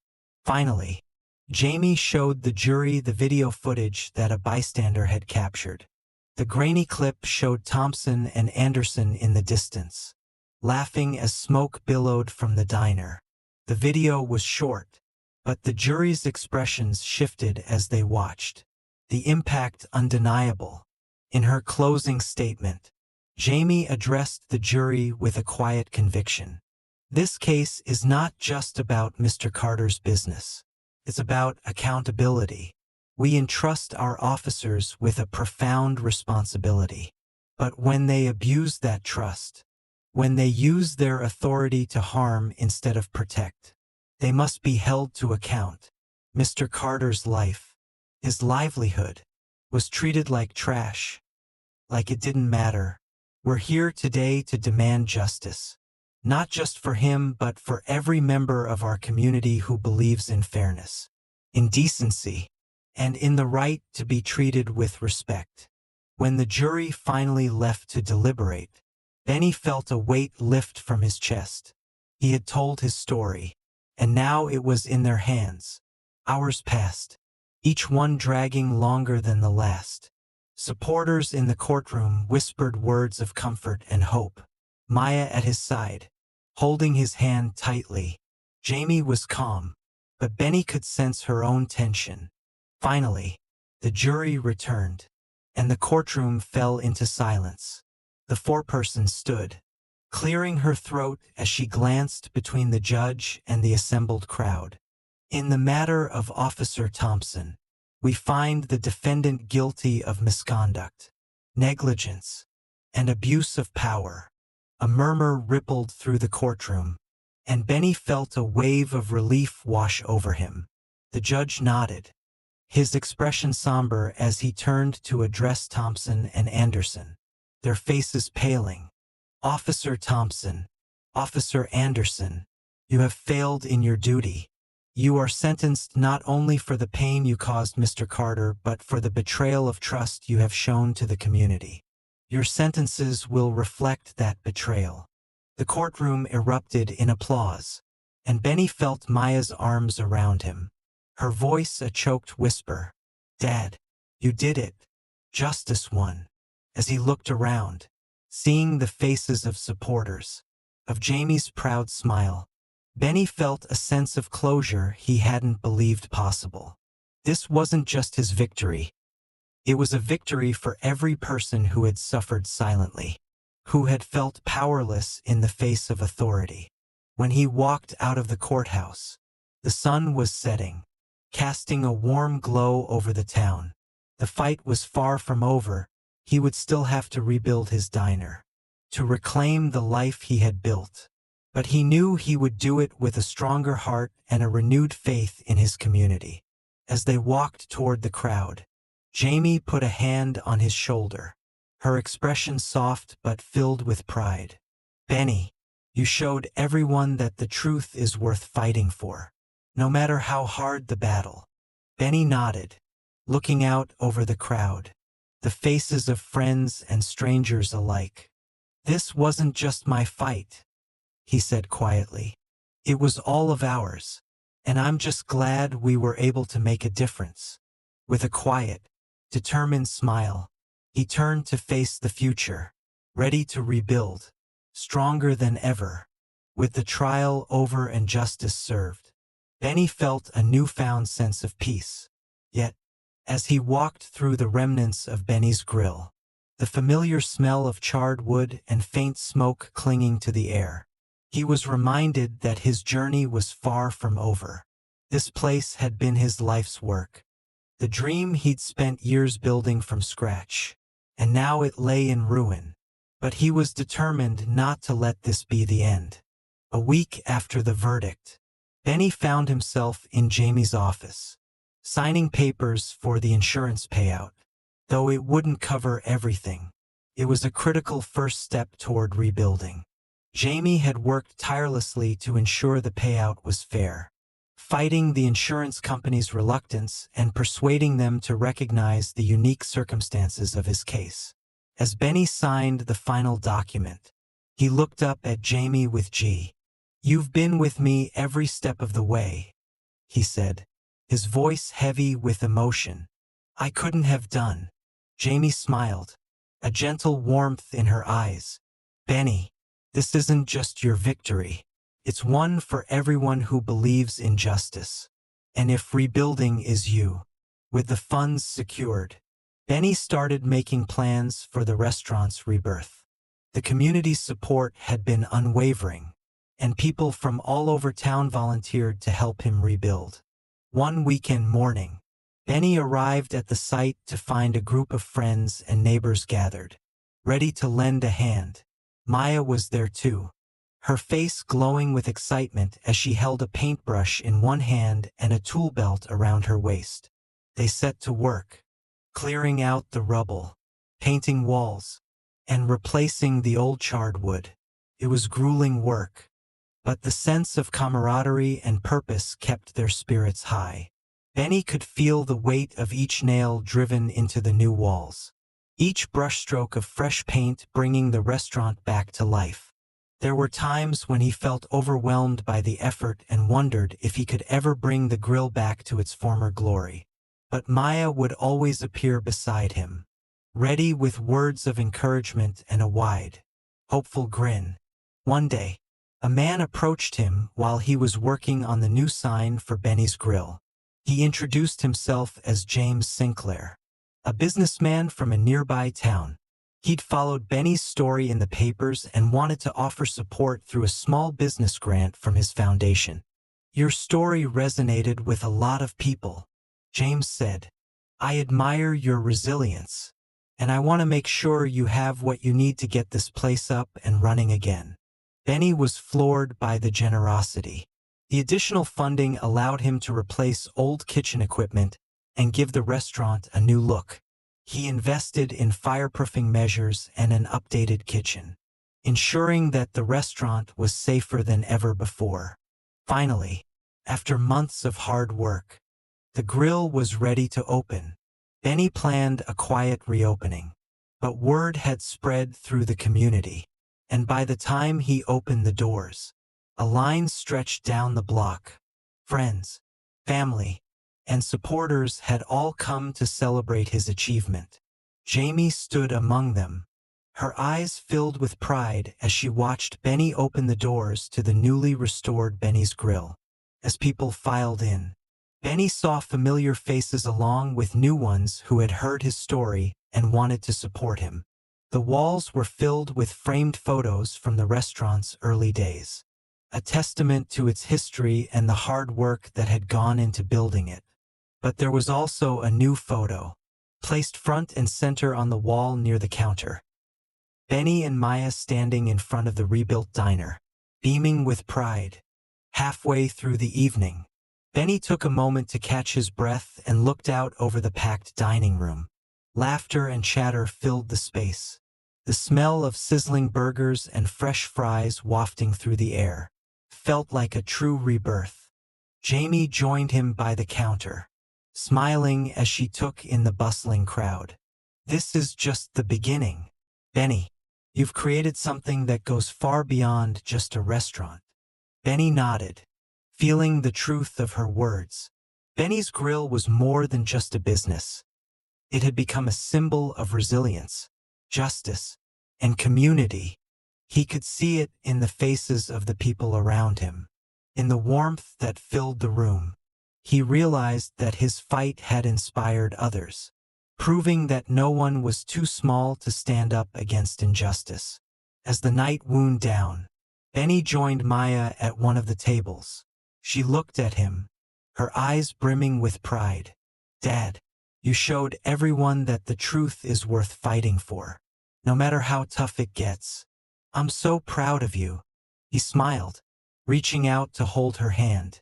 Finally, Jamie showed the jury the video footage that a bystander had captured. The grainy clip showed Thompson and Anderson in the distance, laughing as smoke billowed from the diner. The video was short, but the jury's expressions shifted as they watched, the impact undeniable. In her closing statement, Jamie addressed the jury with a quiet conviction. "This case is not just about Mr. Carter's business. It's about accountability. We entrust our officers with a profound responsibility. But when they abuse that trust, when they use their authority to harm instead of protect, they must be held to account." Mr. Carter's life, his livelihood, was treated like trash, like it didn't matter. We're here today to demand justice, not just for him but for every member of our community who believes in fairness, in decency, and in the right to be treated with respect. When the jury finally left to deliberate, Benny felt a weight lift from his chest. He had told his story, and now it was in their hands. Hours passed, each one dragging longer than the last. Supporters in the courtroom whispered words of comfort and hope. Maya at his side, holding his hand tightly. Jamie was calm, but Benny could sense her own tension. Finally, the jury returned, and the courtroom fell into silence. The foreperson stood, clearing her throat as she glanced between the judge and the assembled crowd. "In the matter of Officer Thompson, we find the defendant guilty of misconduct, negligence, and abuse of power." A murmur rippled through the courtroom, and Benny felt a wave of relief wash over him. The judge nodded, his expression somber as he turned to address Thompson and Anderson, their faces paling. "Officer Thompson, Officer Anderson, You have failed in your duty. You are sentenced not only for the pain you caused Mr. Carter, but for the betrayal of trust you have shown to the community. Your sentences will reflect that betrayal." The courtroom erupted in applause, and Benny felt Maya's arms around him. Her voice a choked whisper. "Dad, you did it. Justice won." As he looked around, seeing the faces of supporters, of Jamie's proud smile, Benny felt a sense of closure he hadn't believed possible. This wasn't just his victory. It was a victory for every person who had suffered silently, who had felt powerless in the face of authority. When he walked out of the courthouse, the sun was setting, casting a warm glow over the town. The fight was far from over. He would still have to rebuild his diner, to reclaim the life he had built. But he knew he would do it with a stronger heart and a renewed faith in his community. As they walked toward the crowd, Jamie put a hand on his shoulder, her expression soft but filled with pride. "Benny, you showed everyone that the truth is worth fighting for, no matter how hard the battle." Benny nodded, looking out over the crowd, the faces of friends and strangers alike. "This wasn't just my fight," he said quietly. "It was all of ours, and I'm just glad we were able to make a difference." With a quiet, determined smile, he turned to face the future, ready to rebuild, stronger than ever. With the trial over and justice served, Benny felt a newfound sense of peace. Yet, as he walked through the remnants of Benny's grill, the familiar smell of charred wood and faint smoke clinging to the air, he was reminded that his journey was far from over. This place had been his life's work, the dream he'd spent years building from scratch, and now it lay in ruin. But he was determined not to let this be the end. A week after the verdict, Benny found himself in Jamie's office, signing papers for the insurance payout. Though it wouldn't cover everything, it was a critical first step toward rebuilding. Jamie had worked tirelessly to ensure the payout was fair, fighting the insurance company's reluctance and persuading them to recognize the unique circumstances of his case. As Benny signed the final document, he looked up at Jamie with G. "You've been with me every step of the way," he said, his voice heavy with emotion. "I couldn't have done." Jamie smiled, a gentle warmth in her eyes. "Benny, this isn't just your victory. It's one for everyone who believes in justice. And if rebuilding is you." With the funds secured, Benny started making plans for the restaurant's rebirth. The community's support had been unwavering, and people from all over town volunteered to help him rebuild. One weekend morning, Benny arrived at the site to find a group of friends and neighbors gathered, ready to lend a hand. Maya was there too, her face glowing with excitement as she held a paintbrush in one hand and a tool belt around her waist. They set to work, clearing out the rubble, painting walls, and replacing the old charred wood. It was grueling work, but the sense of camaraderie and purpose kept their spirits high. Benny could feel the weight of each nail driven into the new walls, each brushstroke of fresh paint bringing the restaurant back to life. There were times when he felt overwhelmed by the effort and wondered if he could ever bring the grill back to its former glory. But Maya would always appear beside him, ready with words of encouragement and a wide, hopeful grin. One day, a man approached him while he was working on the new sign for Benny's Grill. He introduced himself as James Sinclair, a businessman from a nearby town. He'd followed Benny's story in the papers and wanted to offer support through a small business grant from his foundation. "Your story resonated with a lot of people," James said. "I admire your resilience, and I want to make sure you have what you need to get this place up and running again." Benny was floored by the generosity. The additional funding allowed him to replace old kitchen equipment and give the restaurant a new look. He invested in fireproofing measures and an updated kitchen, ensuring that the restaurant was safer than ever before. Finally, after months of hard work, the grill was ready to open. Benny planned a quiet reopening, but word had spread through the community, and by the time he opened the doors, a line stretched down the block. Friends, family, and supporters had all come to celebrate his achievement. Jamie stood among them, her eyes filled with pride as she watched Benny open the doors to the newly restored Benny's Grill. As people filed in, Benny saw familiar faces along with new ones who had heard his story and wanted to support him. The walls were filled with framed photos from the restaurant's early days, a testament to its history and the hard work that had gone into building it. But there was also a new photo, placed front and center on the wall near the counter. Benny and Maya standing in front of the rebuilt diner, beaming with pride. Halfway through the evening, Benny took a moment to catch his breath and looked out over the packed dining room. Laughter and chatter filled the space, the smell of sizzling burgers and fresh fries wafting through the air. Felt like a true rebirth. Jamie joined him by the counter, smiling as she took in the bustling crowd. "This is just the beginning, Benny. You've created something that goes far beyond just a restaurant." Benny nodded, feeling the truth of her words. Benny's Grill was more than just a business. It had become a symbol of resilience, justice, and community. He could see it in the faces of the people around him, in the warmth that filled the room. He realized that his fight had inspired others, proving that no one was too small to stand up against injustice. As the night wound down, Benny joined Maya at one of the tables. She looked at him, her eyes brimming with pride. "Dad, you showed everyone that the truth is worth fighting for, no matter how tough it gets. I'm so proud of you." He smiled, reaching out to hold her hand.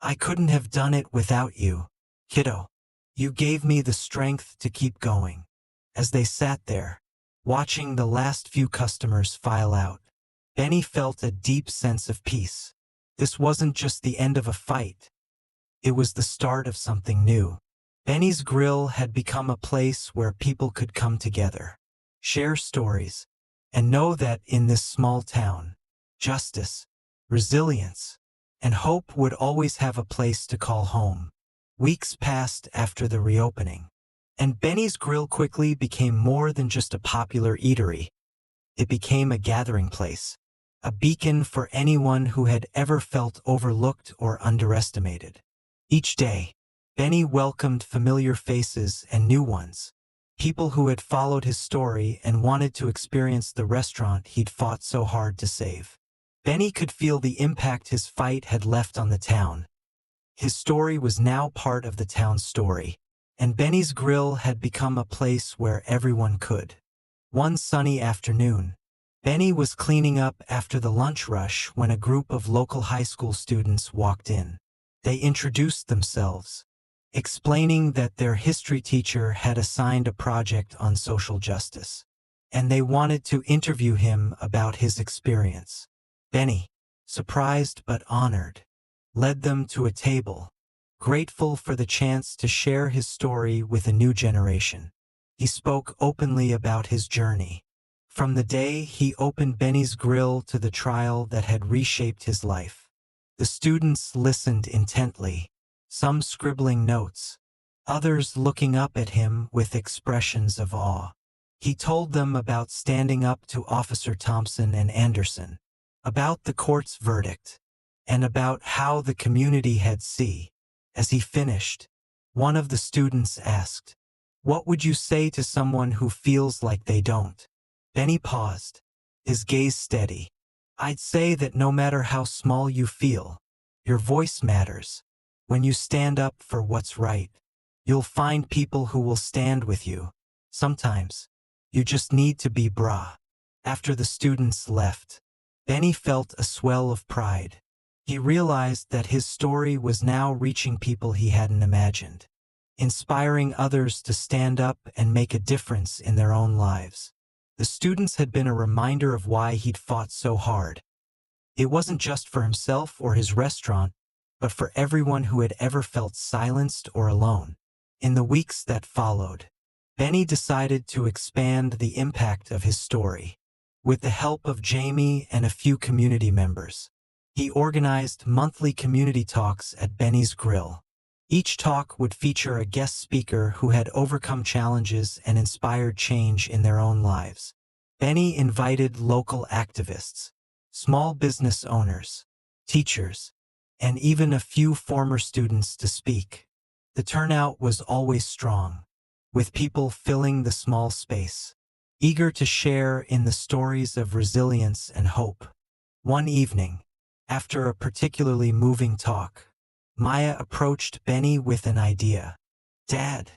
"I couldn't have done it without you, kiddo. You gave me the strength to keep going." As they sat there, watching the last few customers file out, Benny felt a deep sense of peace. This wasn't just the end of a fight. It was the start of something new. Benny's Grill had become a place where people could come together, share stories, and know that in this small town, justice, resilience, and hope would always have a place to call home. Weeks passed after the reopening, and Benny's Grill quickly became more than just a popular eatery. It became a gathering place, a beacon for anyone who had ever felt overlooked or underestimated. Each day, Benny welcomed familiar faces and new ones, people who had followed his story and wanted to experience the restaurant he'd fought so hard to save. Benny could feel the impact his fight had left on the town. His story was now part of the town's story, and Benny's Grill had become a place where everyone could. One sunny afternoon, Benny was cleaning up after the lunch rush when a group of local high school students walked in. They introduced themselves, explaining that their history teacher had assigned a project on social justice, and they wanted to interview him about his experience. Benny, surprised but honored, led them to a table, grateful for the chance to share his story with a new generation. He spoke openly about his journey, from the day he opened Benny's Grill to the trial that had reshaped his life. The students listened intently, some scribbling notes, others looking up at him with expressions of awe. He told them about standing up to Officer Thompson and Anderson, about the court's verdict, and about how the community had seen. As he finished, one of the students asked, "What would you say to someone who feels like they don't?" Benny paused, his gaze steady. "I'd say that no matter how small you feel, your voice matters. When you stand up for what's right, you'll find people who will stand with you. Sometimes, you just need to be brave." After the students left, Benny felt a swell of pride. He realized that his story was now reaching people he hadn't imagined, inspiring others to stand up and make a difference in their own lives. The students had been a reminder of why he'd fought so hard. It wasn't just for himself or his restaurant, but for everyone who had ever felt silenced or alone. In the weeks that followed, Benny decided to expand the impact of his story. With the help of Jamie and a few community members, he organized monthly community talks at Benny's Grill. Each talk would feature a guest speaker who had overcome challenges and inspired change in their own lives. Benny invited local activists, small business owners, teachers, and even a few former students to speak. The turnout was always strong, with people filling the small space, eager to share in the stories of resilience and hope. One evening, after a particularly moving talk, Maya approached Benny with an idea. "Dad,"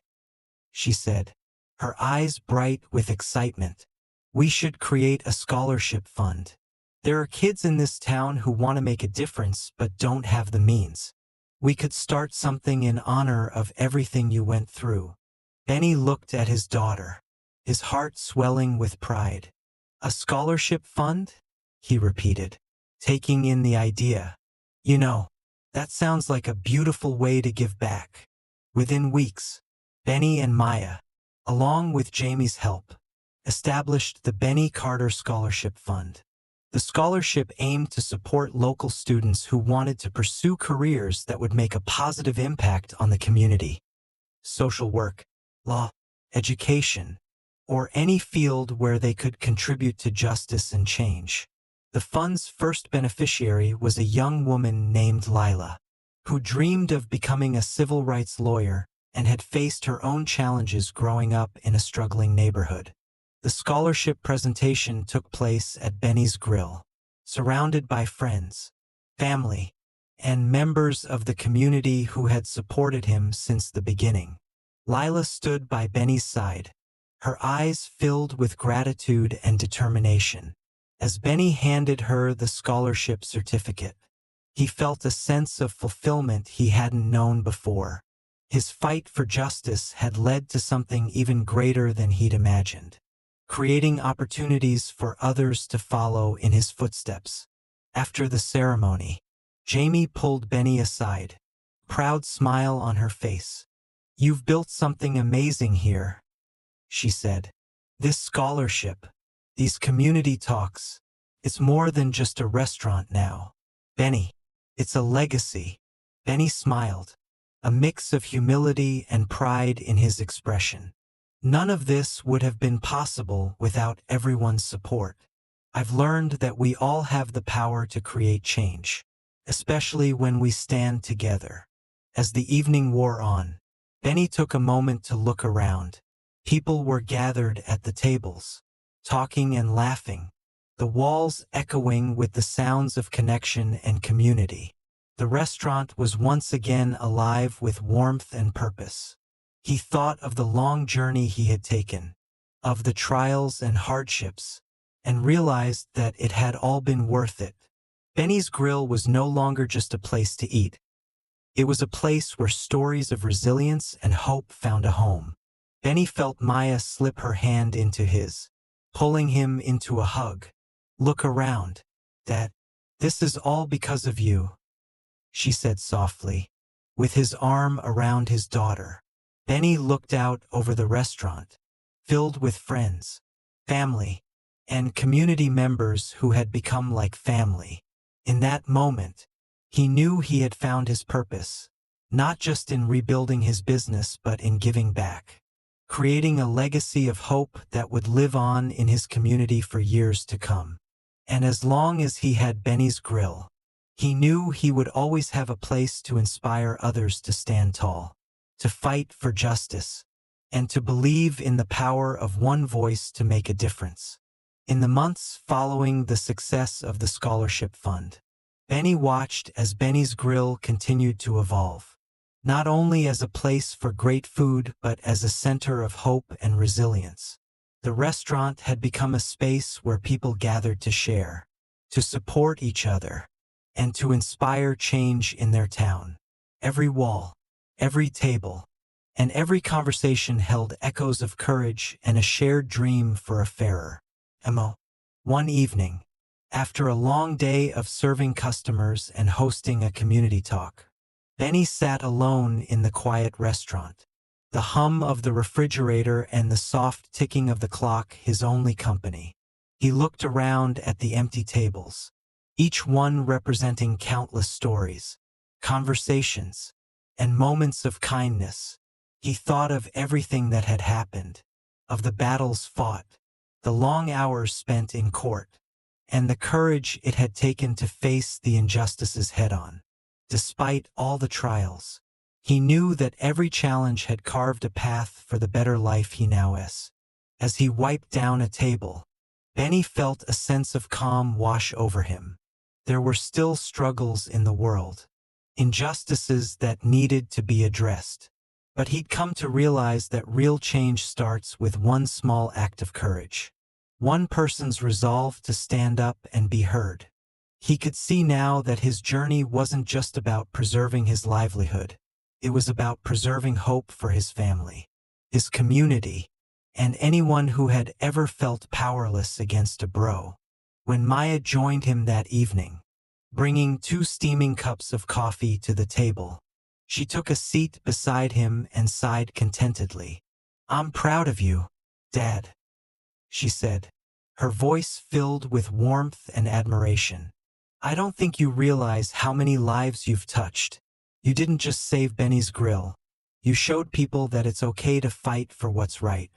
she said, her eyes bright with excitement, "we should create a scholarship fund. There are kids in this town who want to make a difference but don't have the means. We could start something in honor of everything you went through." Benny looked at his daughter, his heart swelling with pride. "A scholarship fund?" he repeated, taking in the idea. "You know, that sounds like a beautiful way to give back." Within weeks, Benny and Maya, along with Jamie's help, established the Benny Carter Scholarship Fund. The scholarship aimed to support local students who wanted to pursue careers that would make a positive impact on the community. Social work, law, education, or any field where they could contribute to justice and change. The fund's first beneficiary was a young woman named Lila, who dreamed of becoming a civil rights lawyer and had faced her own challenges growing up in a struggling neighborhood. The scholarship presentation took place at Benny's Grill, surrounded by friends, family, and members of the community who had supported him since the beginning. Lila stood by Benny's side, her eyes filled with gratitude and determination. As Benny handed her the scholarship certificate, he felt a sense of fulfillment he hadn't known before. His fight for justice had led to something even greater than he'd imagined, creating opportunities for others to follow in his footsteps. After the ceremony, Jamie pulled Benny aside, a proud smile on her face. "You've built something amazing here," she said. "This scholarship, these community talks, it's more than just a restaurant now. Benny, it's a legacy." Benny smiled, a mix of humility and pride in his expression. "None of this would have been possible without everyone's support. I've learned that we all have the power to create change, especially when we stand together." As the evening wore on, Benny took a moment to look around. People were gathered at the tables, talking and laughing, the walls echoing with the sounds of connection and community. The restaurant was once again alive with warmth and purpose. He thought of the long journey he had taken, of the trials and hardships, and realized that it had all been worth it. Benny's Grill was no longer just a place to eat. It was a place where stories of resilience and hope found a home. Benny felt Maya slip her hand into his, pulling him into a hug. "Look around, Dad. This is all because of you," she said softly, with his arm around his daughter. Benny looked out over the restaurant, filled with friends, family, and community members who had become like family. In that moment, he knew he had found his purpose, not just in rebuilding his business but in giving back, creating a legacy of hope that would live on in his community for years to come. And as long as he had Benny's Grill, he knew he would always have a place to inspire others to stand tall, to fight for justice, and to believe in the power of one voice to make a difference. In the months following the success of the scholarship fund, Benny watched as Benny's Grill continued to evolve, not only as a place for great food but as a center of hope and resilience. The restaurant had become a space where people gathered to share, to support each other, and to inspire change in their town. Every wall, every table, and every conversation held echoes of courage and a shared dream for a fairer. One evening, After a long day of serving customers and hosting a community talk, Benny sat alone in the quiet restaurant. The hum of the refrigerator and the soft ticking of the clock his only company. He looked around at the empty tables, each one representing countless stories, conversations, and moments of kindness. He thought of everything that had happened, of the battles fought, the long hours spent in court, and the courage it had taken to face the injustices head-on. Despite all the trials, he knew that every challenge had carved a path for the better life he now is. As he wiped down a table, Benny felt a sense of calm wash over him. There were still struggles in the world, injustices that needed to be addressed. But he'd come to realize that real change starts with one small act of courage. One person's resolve to stand up and be heard. He could see now that his journey wasn't just about preserving his livelihood. It was about preserving hope for his family, his community, and anyone who had ever felt powerless against a bro. When Maya joined him that evening, bringing 2 steaming cups of coffee to the table, she took a seat beside him and sighed contentedly. "I'm proud of you, Dad," she said, her voice filled with warmth and admiration. "I don't think you realize how many lives you've touched. You didn't just save Benny's grill. You showed people that it's okay to fight for what's right."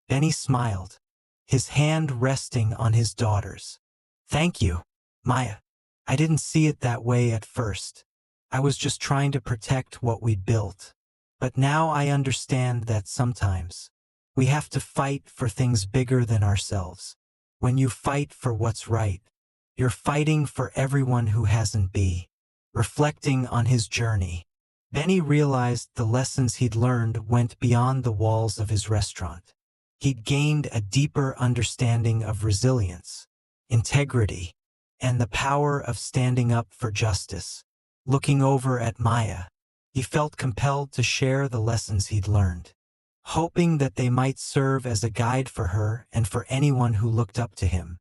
Benny smiled, his hand resting on his daughter's. "Thank you, Maya. I didn't see it that way at first. I was just trying to protect what we'd built. But now I understand that sometimes we have to fight for things bigger than ourselves. When you fight for what's right, you're fighting for everyone who hasn't been." Reflecting on his journey, Benny realized the lessons he'd learned went beyond the walls of his restaurant. He'd gained a deeper understanding of resilience, integrity, and the power of standing up for justice. Looking over at Maya, he felt compelled to share the lessons he'd learned, hoping that they might serve as a guide for her and for anyone who looked up to him.